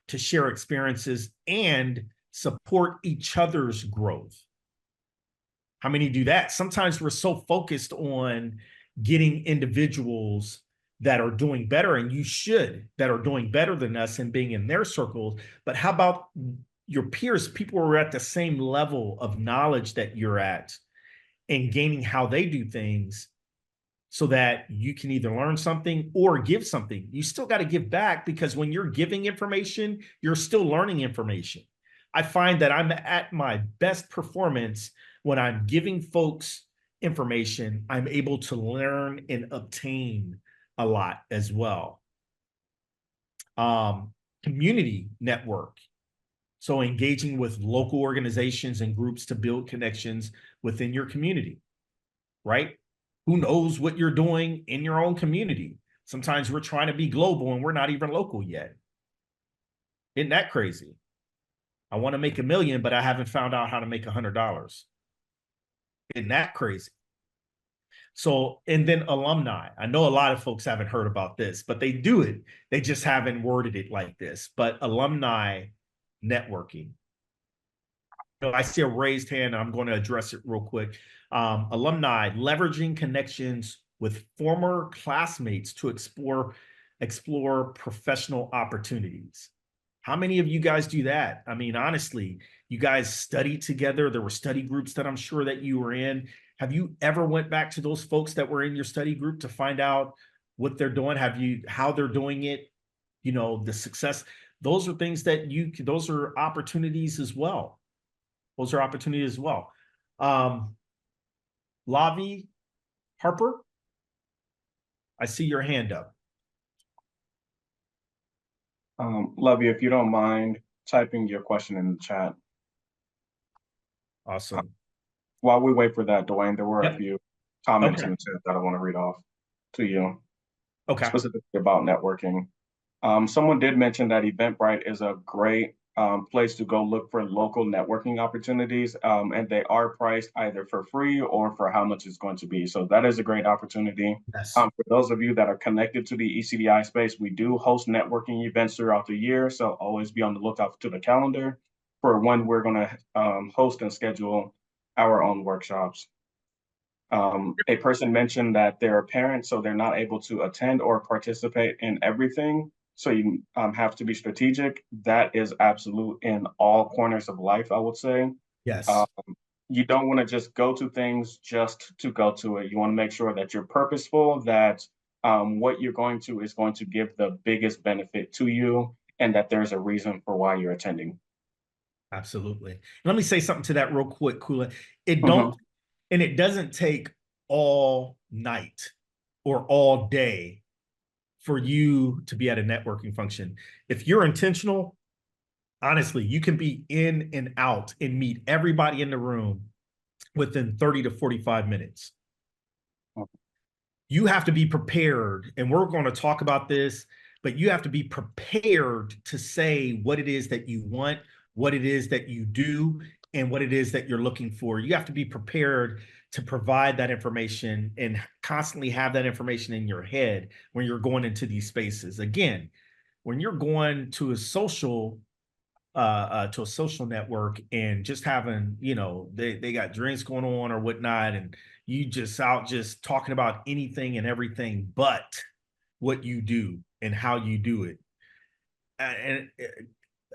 to share experiences and support each other's growth. How many do that? Sometimes we're so focused on getting individuals that are doing better, and you should, that are doing better than us and being in their circles. But how about your peers, people who are at the same level of knowledge that you're at, and gaining how they do things so that you can either learn something or give something. You still got to give back, because when you're giving information, you're still learning information. I find that I'm at my best performance when I'm giving folks information. I'm able to learn and obtain a lot as well. Community network. So engaging with local organizations and groups to build connections within your community, right? Who knows what you're doing in your own community? Sometimes we're trying to be global and we're not even local yet. Isn't that crazy? I want to make $1 million, but I haven't found out how to make $100. Isn't that crazy? So, and then alumni. I know a lot of folks haven't heard about this, but they do it. They just haven't worded it like this. But alumni networking. I see a raised hand, and I'm going to address it real quick. Alumni leveraging connections with former classmates to explore professional opportunities. How many of you guys do that? I mean, honestly, you guys studied together. There were study groups that I'm sure that you were in. Have you ever went back to those folks that were in your study group to find out what they're doing? How they're doing it? You know, the success. Those are things that those are opportunities as well. Those are opportunities as well. Lavi Harper, I see your hand up. Lovey, if you don't mind typing your question in the chat. Awesome. While we wait for that, Dwayne, there were a Yep. few comments Okay. in the chat that I want to read off to you, Okay. specifically about networking. Someone did mention that Eventbrite is a great place to go look for local networking opportunities, and they are priced either for free or for how much it's going to be. So that is a great opportunity. Yes. For those of you that are connected to the ECDI space, we do host networking events throughout the year. So always be on the lookout to the calendar for when we're going to host and schedule our own workshops. A person mentioned that they're a parent, so they're not able to attend or participate in everything. So you have to be strategic. That is absolute in all corners of life, I would say. Yes. You don't want to just go to things just to go to it. You want to make sure that you're purposeful, that what you're going to is going to give the biggest benefit to you, and that there's a reason for why you're attending. Absolutely. Let me say something to that real quick, Kula. It Mhm. don't, and it doesn't take all night or all day for you to be at a networking function. If you're intentional, honestly, you can be in and out and meet everybody in the room within 30 to 45 minutes. You have to be prepared, and we're going to talk about this, but you have to be prepared to say what it is that you want, what it is that you do, and what it is that you're looking for. You have to be prepared to provide that information and constantly have that information in your head when you're going into these spaces. Again, when you're going to a social, to a social network and just having, they got drinks going on or whatnot, and you just out just talking about anything and everything but what you do and how you do it. And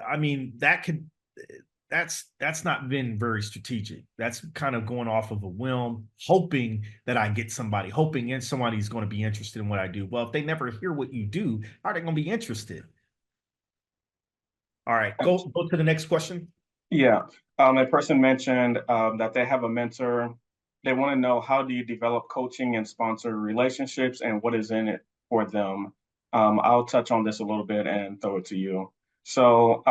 I mean, that's not been very strategic. That's kind of going off of a whim, hoping that I get somebody, hoping and somebody's going to be interested in what I do. Well, if they never hear what you do, how are they going to be interested? All right, go to the next question. Yeah. A person mentioned that they have a mentor. They want to know, how do you develop coaching and sponsor relationships, and what is in it for them? I'll touch on this a little bit and throw it to you. So,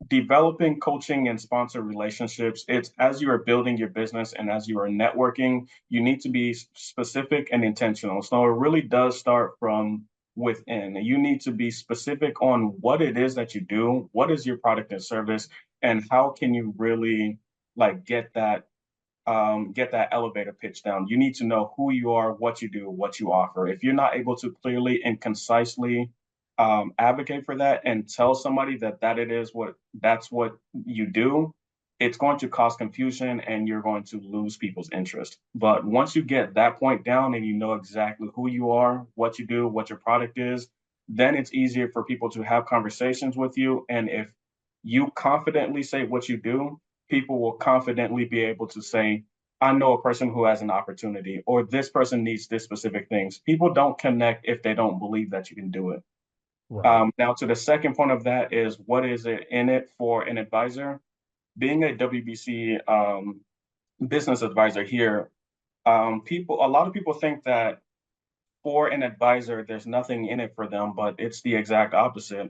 developing coaching and sponsor relationships, it's as you are building your business and as you are networking, you need to be specific and intentional. So, it really does start from within. You need to be specific on what it is that you do, what is your product and service, and how can you really like get that elevator pitch down. You need to know who you are, what you do, what you offer. If you're not able to clearly and concisely advocate for that and tell somebody that that's what you do, it's going to cause confusion and you're going to lose people's interest. But once you get that point down and you know exactly who you are, what you do, what your product is, then it's easier for people to have conversations with you. And if you confidently say what you do, people will confidently be able to say, I know a person who has an opportunity, or this person needs this specific things. People don't connect if they don't believe that you can do it. Right. Now, to the second point of that is, what is it in it for an advisor? Being a WBC business advisor here, a lot of people think that for an advisor, there's nothing in it for them, but it's the exact opposite.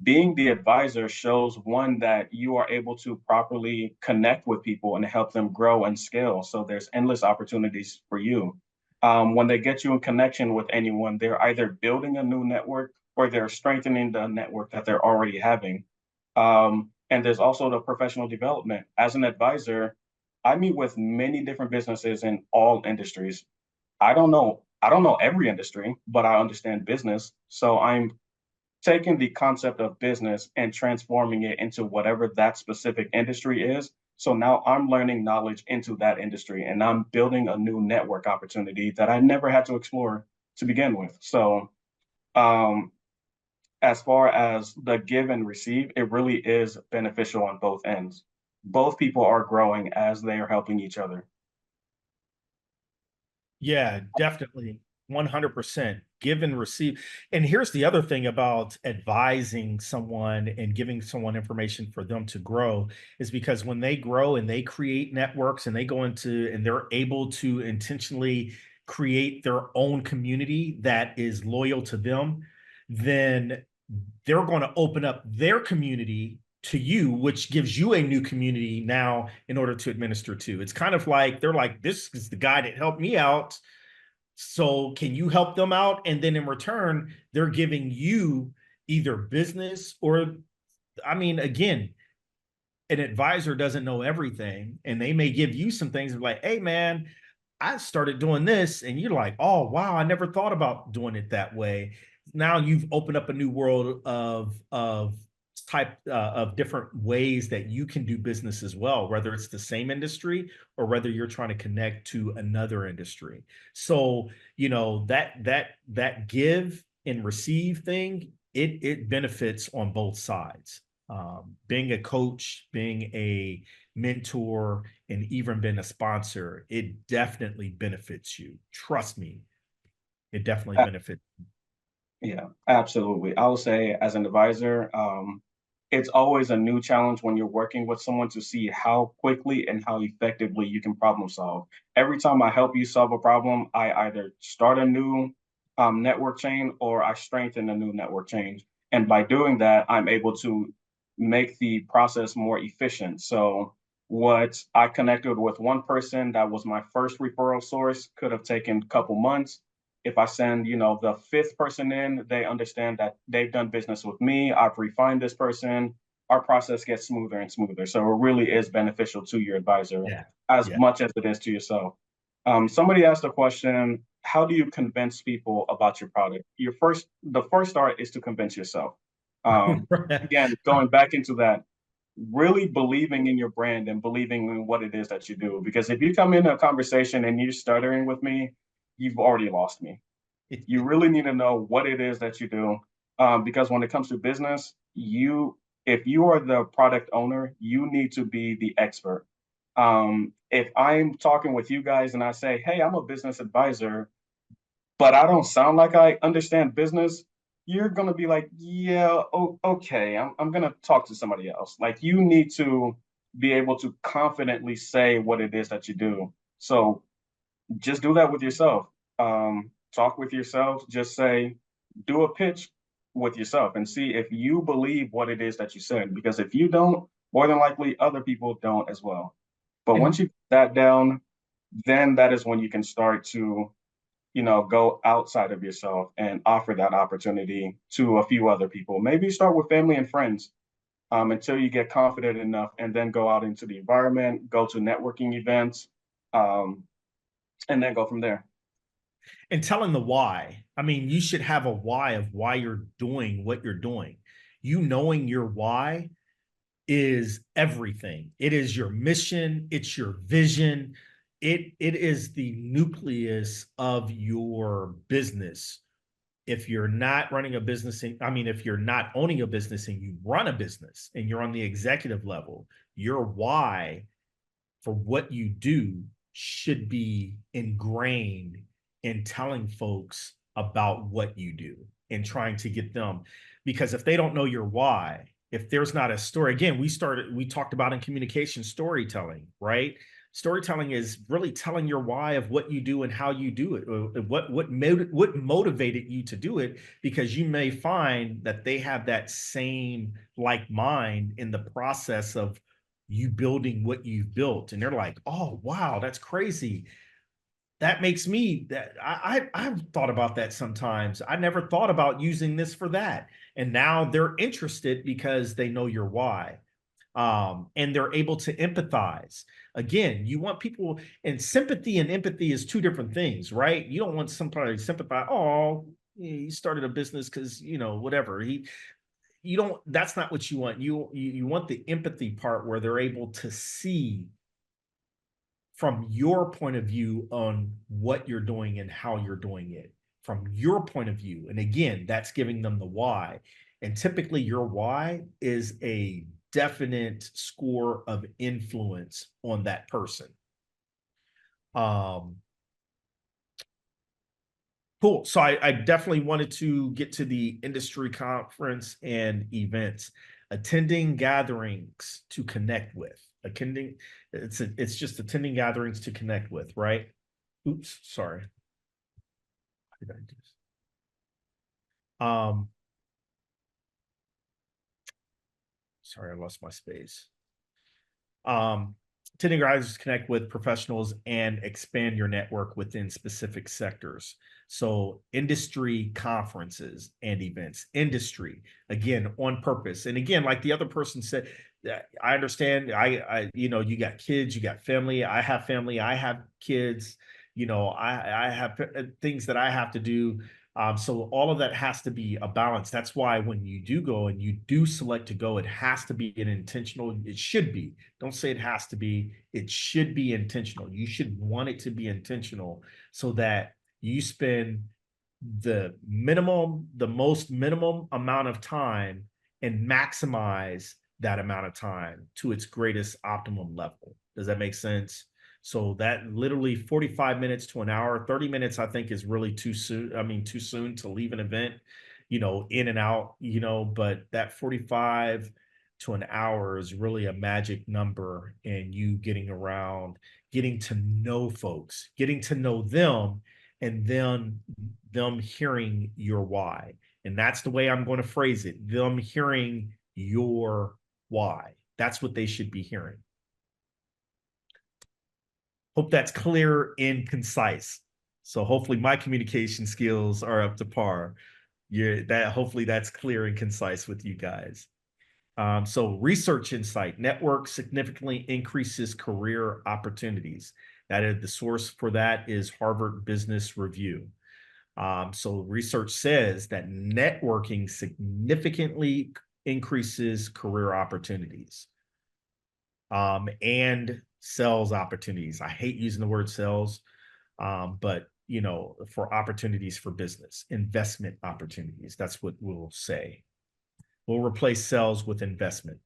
Being the advisor shows, one, that you are able to properly connect with people and help them grow and scale. So there's endless opportunities for you. When they get you in connection with anyone, they're either building a new network or they're strengthening the network that they're already having. And there's also the professional development. As an advisor, I meet with many different businesses in all industries. I don't know every industry, but I understand business. So I'm taking the concept of business and transforming it into whatever that specific industry is. So now I'm learning knowledge into that industry and I'm building a new network opportunity that I never had to explore to begin with. So um, as far as the give and receive, it really is beneficial on both ends. Both people are growing as they are helping each other. Yeah, definitely. 100% give and receive. And here's the other thing about advising someone and giving someone information for them to grow is because when they grow and they create networks and they go into and they're able to intentionally create their own community that is loyal to them, then they're going to open up their community to you, which gives you a new community now in order to administer to. It's kind of like they're like, this is the guy that helped me out. So can you help them out? And then in return, they're giving you either business or, I mean, again, an advisor doesn't know everything and they may give you some things like, hey, man, I started doing this. And you're like, oh, wow, I never thought about doing it that way. Now you've opened up a new world of type of different ways that you can do business as well, whether it's the same industry or whether you're trying to connect to another industry. So, that give and receive thing, it benefits on both sides. Being a coach, being a mentor, and even being a sponsor, it definitely benefits you. Trust me, it definitely benefits. Yeah, absolutely. I would say as an advisor, it's always a new challenge when you're working with someone to see how quickly and how effectively you can problem solve. Every time I help you solve a problem, I either start a new network chain or I strengthen a new network chain. And by doing that, I'm able to make the process more efficient. So what I connected with one person that was my first referral source could have taken a couple months. If I send, the fifth person in, they understand that they've done business with me. I've refined this person. Our process gets smoother and smoother. So it really is beneficial to your advisor Yeah. as Yeah. much as it is to yourself. Somebody asked a question, how do you convince people about your product? The first start is to convince yourself. Again, going back into that, really believing in your brand and believing in what it is that you do. Because if you come into a conversation and you're stuttering with me, you've already lost me. You really need to know what it is that you do. Because when it comes to business, if you are the product owner, you need to be the expert. If I'm talking with you guys and I say, hey, I'm a business advisor, but I don't sound like I understand business, you're gonna be like, yeah, okay, I'm gonna talk to somebody else. Like you need to be able to confidently say what it is that you do. So just do that with yourself. Talk with yourself. Just say, do a pitch with yourself and see if you believe what it is that you said. Because if you don't, more than likely other people don't as well. But once And you get that down, then that is when you can start to go outside of yourself and offer that opportunity to a few other people. Maybe start with family and friends until you get confident enough, and then go out into the environment, go to networking events, um, and then go from there. and telling the why. I mean, you should have a why of why you're doing what you're doing. You knowing your why is everything. It is your mission, it's your vision. It is the nucleus of your business. If you're not running a business, if you're not owning a business and you run a business and you're on the executive level, your why for what you do should be ingrained in telling folks about what you do and trying to get them. Because if they don't know your why, if there's not a story, again, we talked about in communication storytelling, right? Storytelling is really telling your why of what you do and how you do it, what motivated you to do it, because you may find that they have that same like mind in the process of you building what you've built, and they're like, oh wow, that's crazy. That makes me that I've thought about that sometimes. I never thought about using this for that, and now they're interested because they know your why. And they're able to empathize. Again, you want people, and sympathy and empathy is two different things, right? You don't want somebody to sympathize. Oh, he started a business because whatever he you don't, that's not what you want. You want the empathy part where they're able to see from your point of view on what you're doing and how you're doing it from your point of view. And again, that's giving them the why. And typically your why is a definite score of influence on that person. um Cool. So I definitely wanted to get to the industry conference and events, attending gatherings to connect with. It's just attending gatherings to connect with, right? Oops, sorry. How did I do this? Um, Sorry, I lost my space. um, Attending gatherings connect with professionals and expand your network within specific sectors. So industry conferences and events, industry, again, on purpose. And again, like the other person said, I understand. You got kids, you got family. I have family. I have kids. I have things that I have to do. So all of that has to be a balance. That's why when you do go and you do select to go, it has to be an intentional. It should be. Don't say it has to be. It should be intentional. You should want it to be intentional so that you spend the most minimum amount of time and maximize that amount of time to its greatest optimum level. Does that make sense? So that literally 45 minutes to an hour, 30 minutes, I think is really too soon. I mean, too soon to leave an event, in and out, but that 45 to an hour is really a magic number, and you getting around, getting to know folks, getting to know them, and then them hearing your why. And that's the way I'm going to phrase it. Them hearing your why. That's what they should be hearing. Hope that's clear and concise. So hopefully my communication skills are up to par. Hopefully that's clear and concise with you guys. So research insight, network significantly increases career opportunities. That is, the source for that is Harvard Business Review. So research says that networking significantly increases career opportunities, and sales opportunities. I hate using the word sales, but for opportunities for business, investment opportunities. That's what we'll say. We'll replace sales with investment.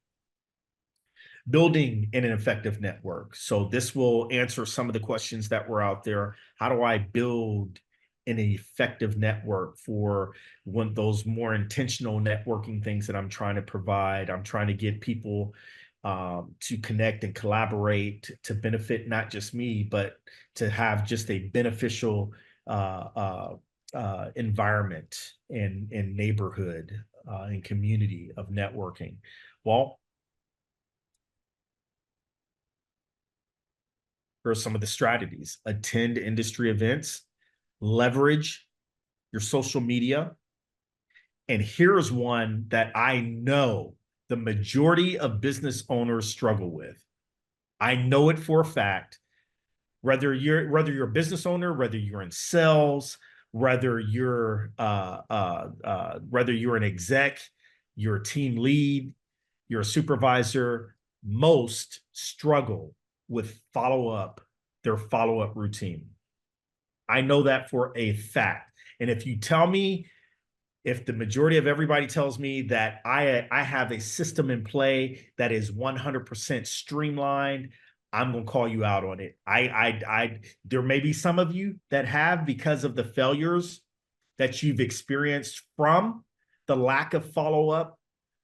Building an effective network. So this will answer some of the questions that were out there. How do I build an effective network for one those more intentional networking things that I'm trying to provide? I'm trying to get people to connect and collaborate to benefit not just me, but to have just a beneficial environment and neighborhood and community of networking. Well, here are some of the strategies. Attend industry events, leverage your social media. And here's one that I know the majority of business owners struggle with. I know it for a fact. Whether you're a business owner, whether you're in sales, whether you're an exec, you're a team lead, you're a supervisor, most struggle with their follow-up routine. I know that for a fact. And if the majority of everybody tells me that I have a system in play that is 100% streamlined, I'm going to call you out on it. There may be some of you that have, because of the failures that you've experienced from the lack of follow-up.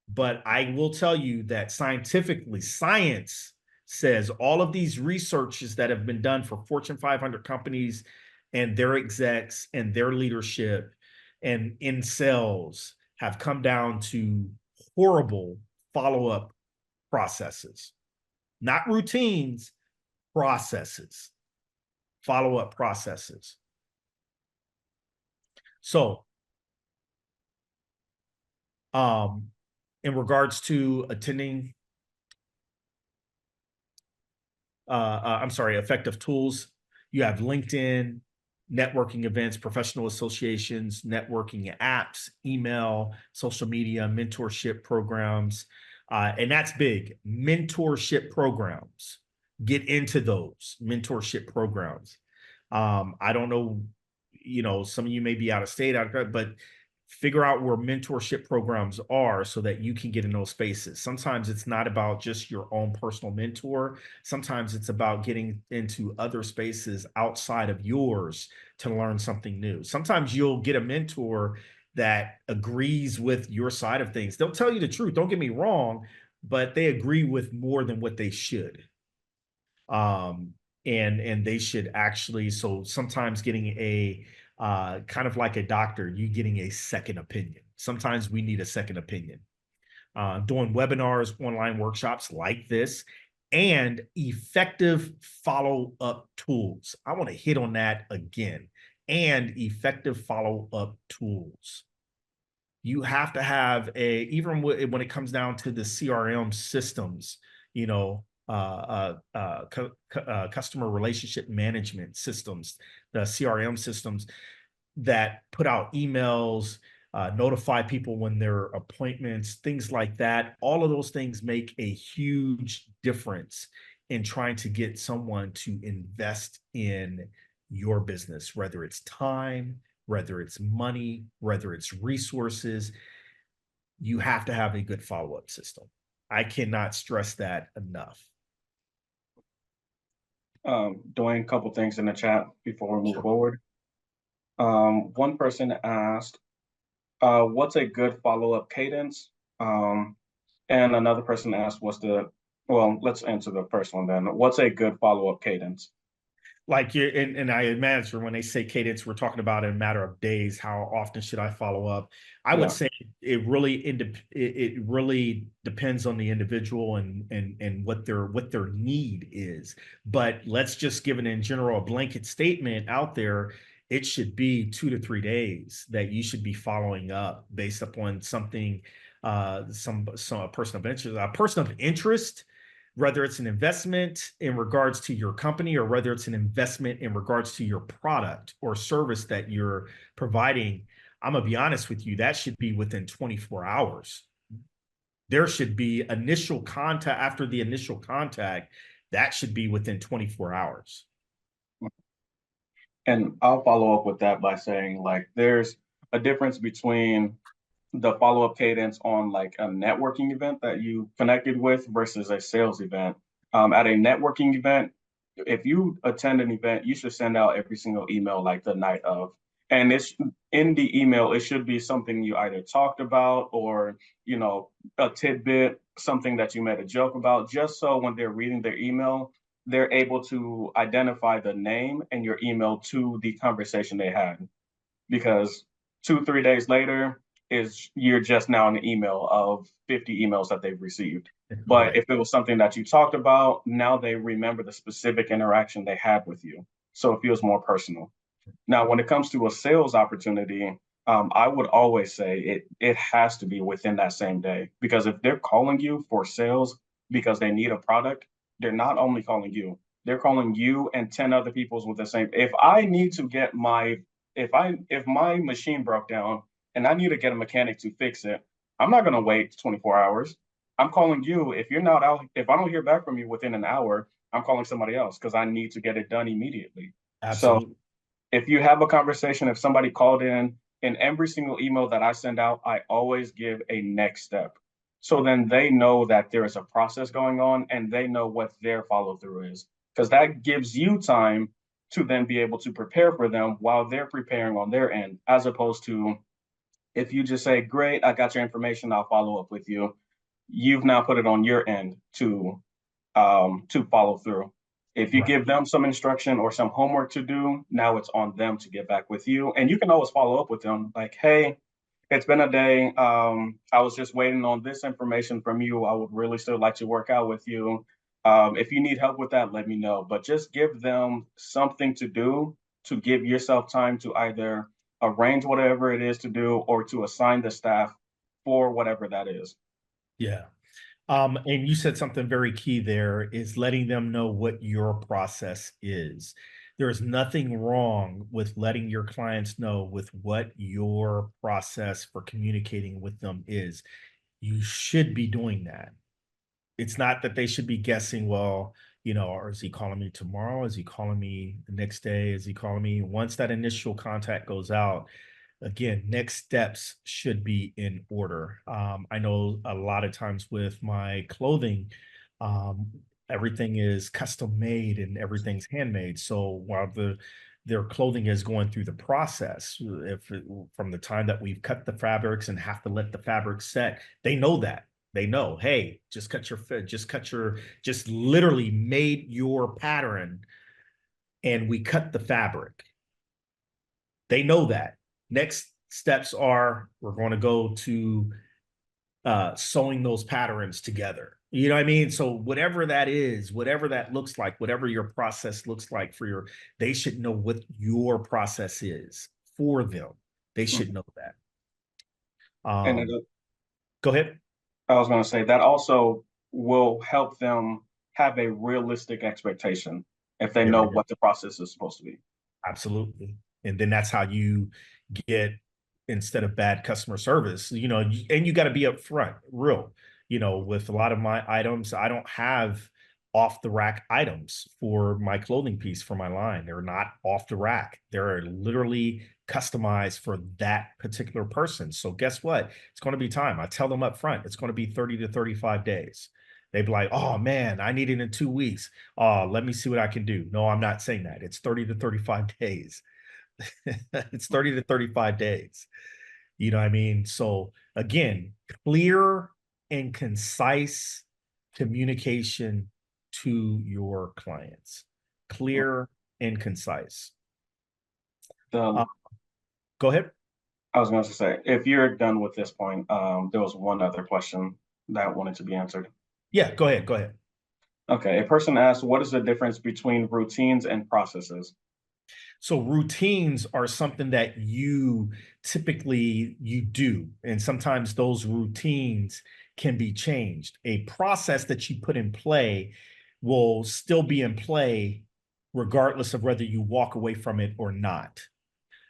But I will tell you that scientifically, science says all of these researches that have been done for Fortune 500 companies and their execs and their leadership and in sales have come down to horrible follow-up processes, not routines, processes, follow-up processes. So, in regards to attending, effective tools, you have LinkedIn, networking events, professional associations, networking apps, email, social media, mentorship programs. And that's big. Mentorship programs. Get into those mentorship programs. I don't know, some of you may be out of state, but figure out where mentorship programs are so that you can get in those spaces. Sometimes it's not about just your own personal mentor. Sometimes it's about getting into other spaces outside of yours to learn something new. Sometimes you'll get a mentor that agrees with your side of things. They'll tell you the truth, don't get me wrong, but they agree with more than what they should. And they should actually, so sometimes getting a kind of like a doctor, you getting a second opinion. Sometimes we need a second opinion. Doing webinars, online workshops like this, and effective follow-up tools. I want to hit on that again. And effective follow-up tools. You have to have even when it comes down to the CRM systems, customer relationship management systems, the CRM systems that put out emails, notify people when there are appointments, things like that. All of those things make a huge difference in trying to get someone to invest in your business, whether it's time, whether it's money, whether it's resources. You have to have a good follow-up system. I cannot stress that enough. Doing a couple things in the chat before we move forward. One person asked, what's a good follow-up cadence? And another person asked, let's answer the first one then. What's a good follow-up cadence? Like and I imagine when they say cadence, we're talking about in a matter of days. How often should I follow up? I would say it really depends on the individual and what their need is. But let's just give it in general a blanket statement out there. It should be 2 to 3 days that you should be following up based upon something, a person of interest. A person of interest whether it's an investment in regards to your company or whether it's an investment in regards to your product or service that you're providing, I'm gonna be honest with you, that should be within 24 hours. There should be initial contact. After the initial contact, that should be within 24 hours. And I'll follow up with that by saying, like, there's a difference between the follow-up cadence on like a networking event that you connected with versus a sales event. At a networking event, if you attend an event, you should send out every single email like the night of. And it's in the email, it should be something you either talked about or, a tidbit, something that you made a joke about, just so when they're reading their email, they're able to identify the name and your email to the conversation they had. Because 2, 3 days later is you're just now in an email of 50 emails that they've received. But Right. if it was something that you talked about, now they remember the specific interaction they had with you. So it feels more personal. Now, when it comes to a sales opportunity, I would always say it has to be within that same day, because if they're calling you for sales because they need a product, they're not only calling you, they're calling you and 10 other people's with the same. If I need to get my if my machine broke down and I need to get a mechanic to fix it, I'm not going to wait 24 hours. I'm calling you. If you're not out, if I don't hear back from you within an hour, I'm calling somebody else because I need to get it done immediately. So Absolutely. if you have a conversation, if somebody called in every single email that I send out, I always give a next step. So then they know that there is a process going on and they know what their follow through is. Because that gives you time to then be able to prepare for them while they're preparing on their end, as opposed to if you just say, great, I got your information, I'll follow up with you. You've now put it on your end to follow through. If you Right. give them some instruction or some homework to do, now it's on them to get back with you. And you can always follow up with them like, hey, it's been a day. I was just waiting on this information from you. I would really still like to work out with you. If you need help with that, let me know. But just give them something to do to give yourself time to either arrange whatever it is to do or to assign the staff for whatever that is. Yeah. And you said something very key there is letting them know what your process is. There is nothing wrong with letting your clients know with what your process for communicating with them is. You should be doing that. It's not that they should be guessing, well, or is he calling me tomorrow? Is he calling me the next day? Is he calling me? Once that initial contact goes out, again, next steps should be in order. I know a lot of times with my clothing, um, everything is custom made and everything's handmade. So while their clothing is going through the process, from the time that we've cut the fabrics and have to let the fabric set, they know that. They know, hey, just literally made your pattern and we cut the fabric. They know that. Next steps are we're going to go to sewing those patterns together. You know what I mean? So whatever that is, whatever that looks like, whatever your process looks like for they should know what your process is for them. They should know that. And Um, Go ahead. I was going to say that also will help them have a realistic expectation if they There know we go. what the process is supposed to be. Absolutely. And then that's how you get, instead of bad customer service, and you got to be upfront, real. With a lot of my items, I don't have off the rack items for my clothing piece for my line. They're not off the rack. They're literally customized for that particular person. So guess what? It's going to be time. I tell them up front, it's going to be 30 to 35 days. They'd be like, oh man, I need it in 2 weeks. Let me see what I can do. No, I'm not saying that. It's 30 to 35 days. It's 30 to 35 days. You know what I mean? So again, clear and concise communication to your clients. Clear and concise. Uh, The Go ahead. I was going to say, if you're done with this point, there was one other question that wanted to be answered. Yeah, go ahead. Go ahead. Okay, a person asked, what is the difference between routines and processes? So routines are something that you typically you do, and sometimes those routines can be changed. A process that you put in play will still be in play regardless of whether you walk away from it or not.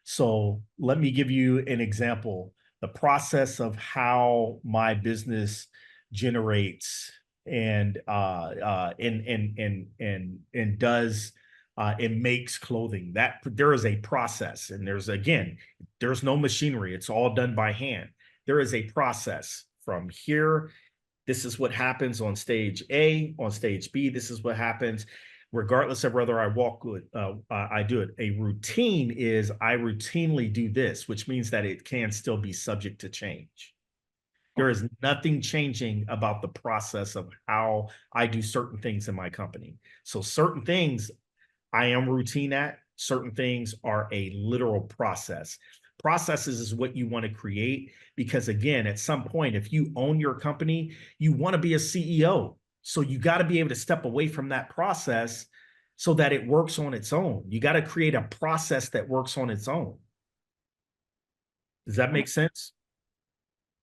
So let me give you an example. The process of how my business generates and does it makes clothing. That there is a process, and there's no machinery. It's all done by hand. There is a process from here. This is what happens on stage A. On stage B, this is what happens regardless of whether I walk with, I do it. A routine is I routinely do this, which means that it can still be subject to change. There is nothing changing about the process of how I do certain things in my company. So certain things I am routine at, certain things are a literal process. Processes is what you want to create because, again, at some point, if you own your company, you want to be a CEO. So you got to be able to step away from that process so that it works on its own. You got to create a process that works on its own. Does that make sense?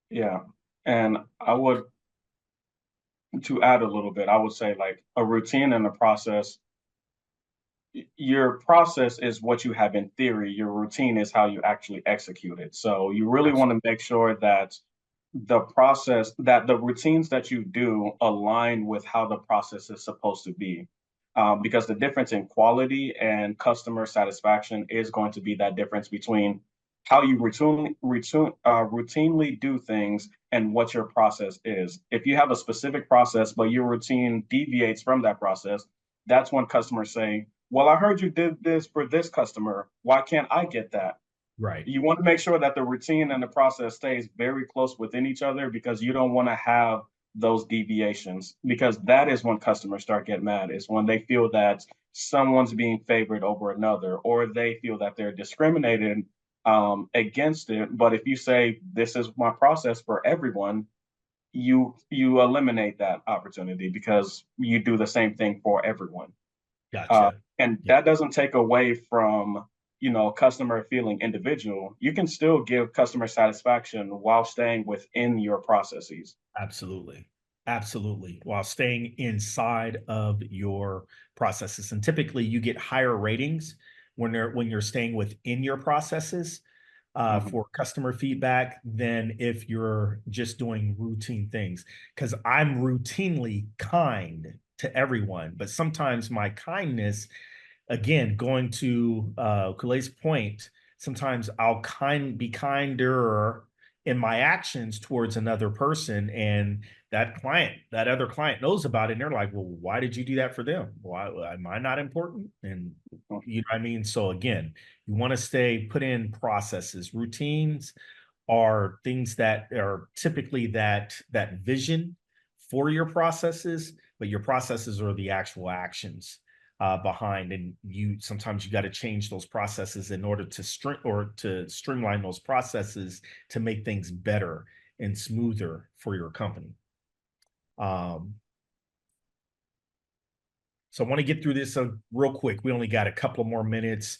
Yeah. And I would, to add a little bit, I would say like a routine and a process. Your process is what you have in theory. Your routine is how you actually execute it. So you really want Absolutely. to make sure that the routines that you do align with how the process is supposed to be. Because the difference in quality and customer satisfaction is going to be that difference between how you routinely do things and what your process is. If you have a specific process, but your routine deviates from that process, that's when customers say, well, I heard you did this for this customer. Why can't I get that? Right. You want to make sure that the routine and the process stays very close within each other because you don't want to have those deviations because that is when customers start getting mad is when they feel that someone's being favored over another or they feel that they're discriminated against it. But if you say this is my process for everyone, you eliminate that opportunity because you do the same thing for everyone. Gotcha. And Yeah, that doesn't take away from, customer feeling individual. You can still give customer satisfaction while staying within your processes. absolutely. Absolutely. While staying inside of your processes. And typically you get higher ratings when you're staying within your processes Mhm. for customer feedback than if you're just doing routine things. Because I'm routinely kind to everyone, but sometimes my kindness, again, going to Kulei's point, sometimes I'll be kinder in my actions towards another person, and that other client knows about it, and they're like, "Well, why did you do that for them? Why am I not important?" And you know what I mean. So again, you want to stay put in processes, routines are things that are typically that vision for your processes, but your processes are the actual actions behind, and you sometimes you got to change those processes in order to streamline those processes to make things better and smoother for your company. Um, so I want to get through this real quick. We only got a couple of more minutes.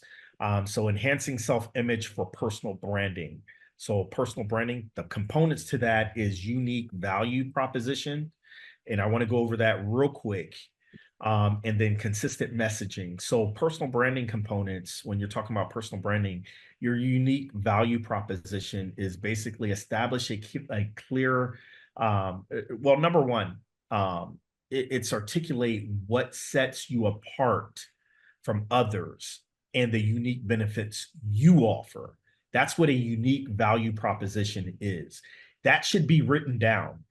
So enhancing self-image for personal branding. So personal branding, the components to that is unique value proposition. And I want to go over that real quick. And then consistent messaging. So personal branding components, when you're talking about personal branding, your unique value proposition is basically establish a clear, well, number one, it's articulate what sets you apart from others and the unique benefits you offer. That's what a unique value proposition is. That should be written down.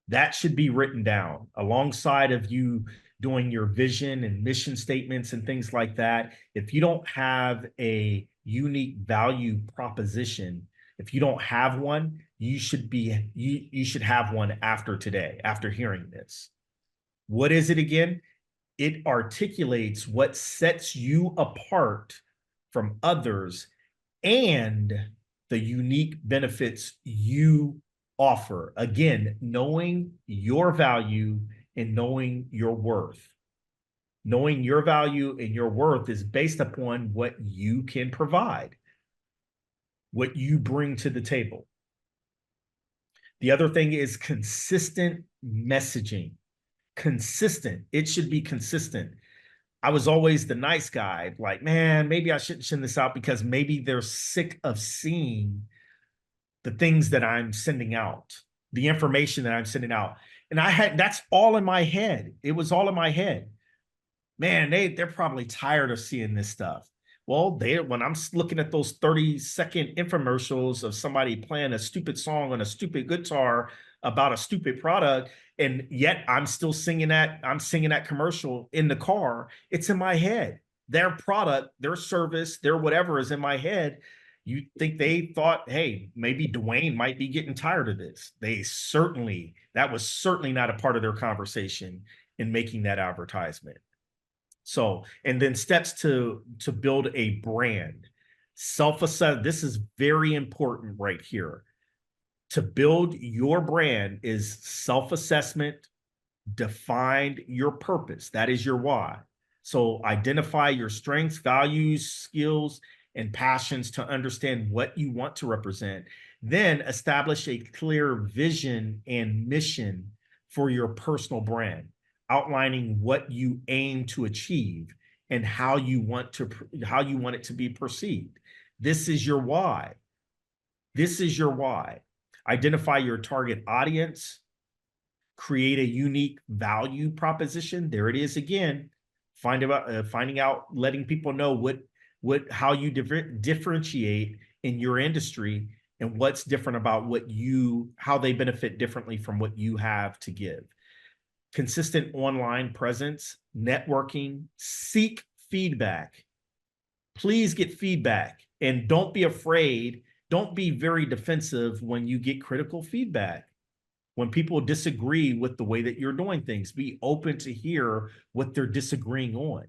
That should be written down alongside of you doing your vision and mission statements and things like that. If you don't have a unique value proposition, if you don't have one, you should have one after today, after hearing this. What is it again? It articulates what sets you apart from others and the unique benefits you offer. Again, knowing your value and knowing your worth. Knowing your value and your worth is based upon what you can provide, what you bring to the table. The other thing is consistent messaging. Consistent. It should be consistent. I was always the nice guy, like, man, maybe I shouldn't send this out because maybe they're sick of seeing the things that I'm sending out, the information that I'm sending out. And that's all in my head. It was all in my head. Man, they're probably tired of seeing this stuff. Well, when I'm looking at those 30-second infomercials of somebody playing a stupid song on a stupid guitar about a stupid product, and yet I'm singing that commercial in the car, it's in my head. Their product, their service, their whatever is in my head. You think they thought, hey, maybe Dwayne might be getting tired of this. That was certainly not a part of their conversation in making that advertisement. So, and then steps to build a brand. Self-assess. This is very important right here. To build your brand is self-assessment, define your purpose. That is your why. So identify your strengths, values, skills, and passions to understand what you want to represent. Then establish a clear vision and mission for your personal brand, outlining what you aim to achieve and how you want it to be perceived. This is your why. This is your why. Identify your target audience, create a unique value proposition. There it is again. Finding out, letting people know how you differentiate in your industry and what's different about how they benefit differently from what you have to give. Consistent online presence, networking, seek feedback. Please get feedback and don't be afraid. Don't be very defensive when you get critical feedback. When people disagree with the way that you're doing things, be open to hear what they're disagreeing on.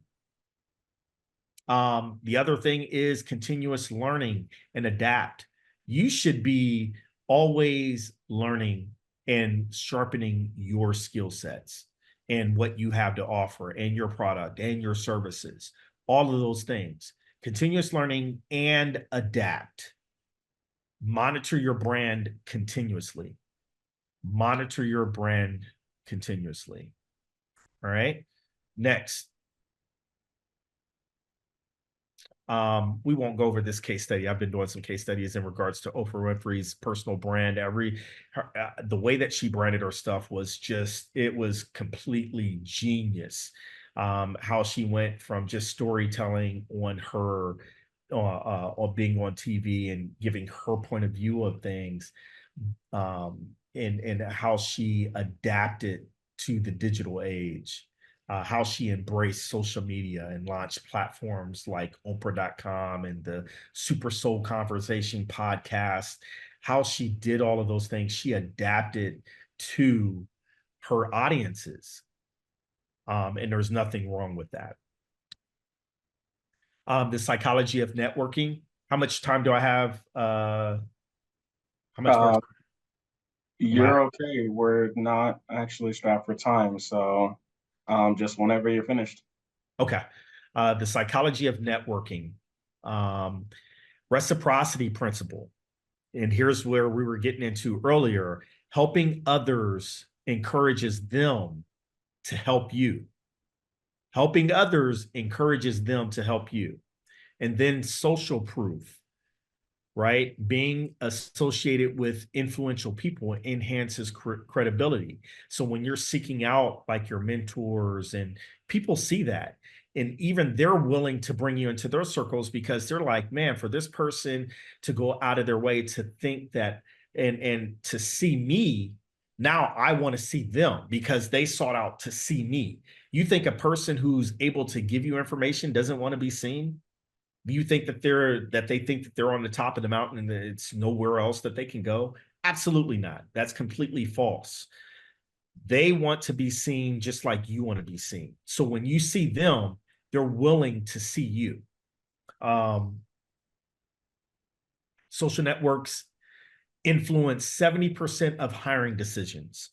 The other thing is continuous learning and adapt. You should be always learning and sharpening your skill sets and what you have to offer and your product and your services, all of those things. Continuous learning and adapt. Monitor your brand continuously. Monitor your brand continuously. All right. Next. We won't go over this case study. I've been doing some case studies in regards to Oprah Winfrey's personal brand. The way that she branded her stuff was it was completely genius. How she went from just storytelling on her, or being on TV and giving her point of view of things, and how she adapted to the digital age. How she embraced social media and launched platforms like Oprah.com and the Super Soul Conversation podcast, how she did all of those things. She adapted to her audiences. And there's nothing wrong with that. The psychology of networking. How much time do I have? How much more time am I? You're okay. We're not actually strapped for time, so just whenever you're finished. Okay. The psychology of networking. Reciprocity principle. And here's where we were getting into earlier. Helping others encourages them to help you. Helping others encourages them to help you. And then social proof, right? Being associated with influential people enhances credibility. So when you're seeking out like your mentors, and people see that, and even they're willing to bring you into their circles because they're like, man, for this person to go out of their way to think that and to see me, now I want to see them because they sought out to see me. You think a person who's able to give you information doesn't want to be seen? Do you think that they think that they're on the top of the mountain and that it's nowhere else that they can go? Absolutely not. That's completely false. They want to be seen just like you want to be seen. So when you see them, they're willing to see you. Social networks influence 70% of hiring decisions.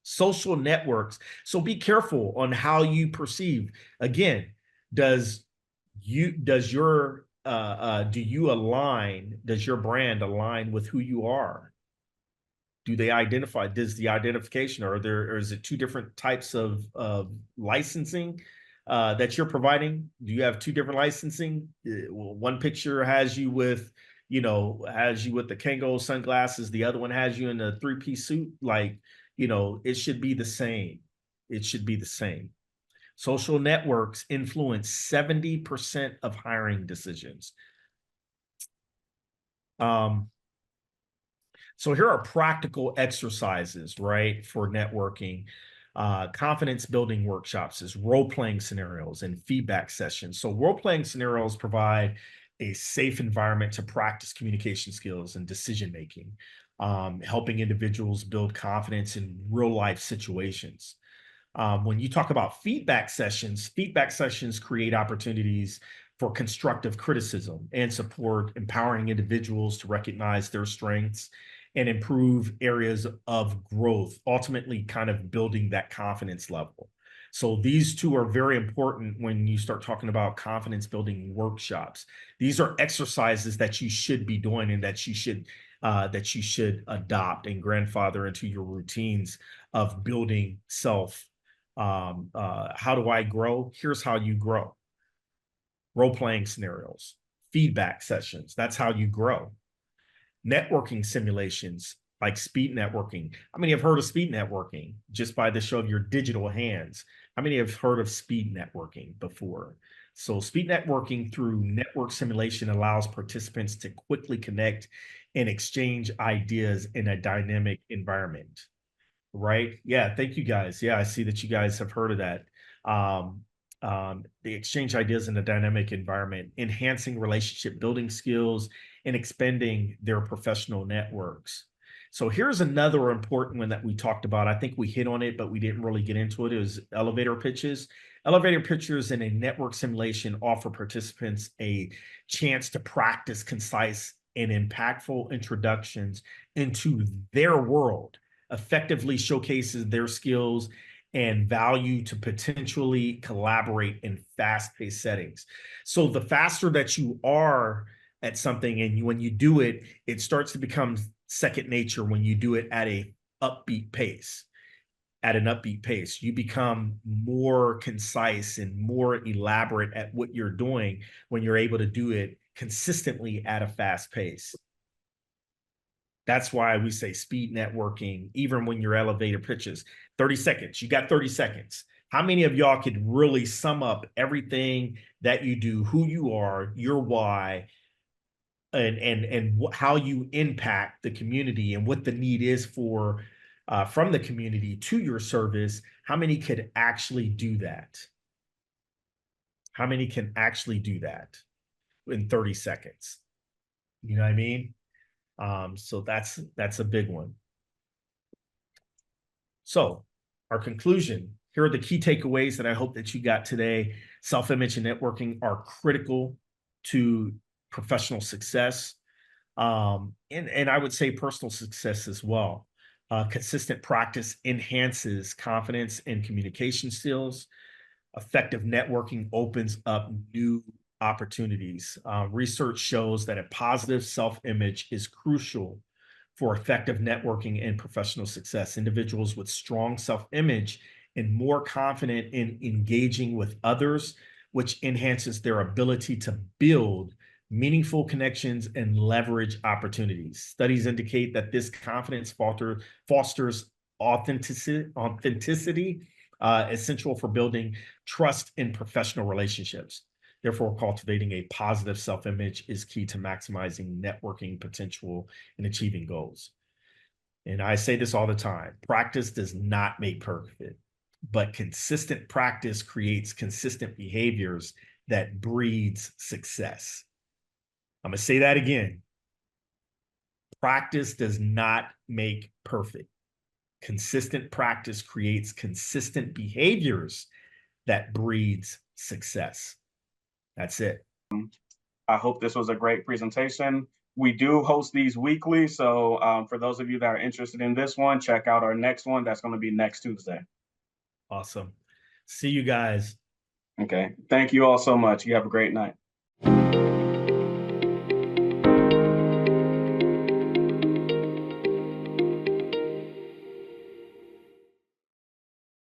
Social networks. So be careful on how you perceive. Again, does your brand align with who you are? Do they identify? Does the identification, or is it two different types of licensing that you're providing? Do you have two different licensing? Well, one picture has you with, has you with the Kango sunglasses. The other one has you in a three-piece suit. Like, it should be the same. It should be the same. Social networks influence 70% of hiring decisions. So here are practical exercises, right, for networking. Confidence building workshops is role-playing scenarios and feedback sessions. So role-playing scenarios provide a safe environment to practice communication skills and decision making, helping individuals build confidence in real-life situations. When you talk about feedback sessions create opportunities for constructive criticism and support, empowering individuals to recognize their strengths and improve areas of growth, ultimately kind of building that confidence level. So these two are very important when you start talking about confidence building workshops. These are exercises that you should be doing and that you should adopt and grandfather into your routines of building self. How do I grow? Here's how you grow. Role-playing scenarios, feedback sessions. That's how you grow. Networking simulations like speed networking. How many have heard of speed networking just by the show of your digital hands? How many have heard of speed networking before? So speed networking through network simulation allows participants to quickly connect and exchange ideas in a dynamic environment. Right? Yeah, thank you guys. Yeah, I see that you guys have heard of that. The exchange ideas in a dynamic environment, enhancing relationship building skills, and expanding their professional networks. So here's another important one that we talked about. I think we hit on it, but we didn't really get into it. It was elevator pitches. Elevator pitches in a network simulation offer participants a chance to practice concise and impactful introductions into their world, effectively showcases their skills and value to potentially collaborate in fast-paced settings. So the faster that you are at something, and when you do it, it starts to become second nature when you do it at an upbeat pace. At an upbeat pace, you become more concise and more elaborate at what you're doing when you're able to do it consistently at a fast pace. That's why we say speed networking, even when you're elevator pitches. 30 seconds, you got 30 seconds. How many of y'all could really sum up everything that you do, who you are, your why, and how you impact the community and what the need is for from the community to your service? How many could actually do that? How many can actually do that in 30 seconds? You know what I mean? So that's a big one. So our conclusion, here are the key takeaways that I hope that you got today. Self-image and networking are critical to professional success, and I would say personal success as well. Consistent practice enhances confidence and communication skills. Effective networking opens up new opportunities. Research shows that a positive self-image is crucial for effective networking and professional success. Individuals with strong self-image and more confident in engaging with others, which enhances their ability to build meaningful connections and leverage opportunities. Studies indicate that this confidence fosters authenticity, essential for building trust in professional relationships. Therefore, cultivating a positive self-image is key to maximizing networking potential and achieving goals. And I say this all the time, practice does not make perfect, but consistent practice creates consistent behaviors that breeds success. I'm going to say that again. Practice does not make perfect. Consistent practice creates consistent behaviors that breeds success. That's it. I hope this was a great presentation. We do host these weekly, so for those of you that are interested in this one, check out our next one. That's going to be next Tuesday. Awesome. See you guys. Okay. Thank you all so much. You have a great night.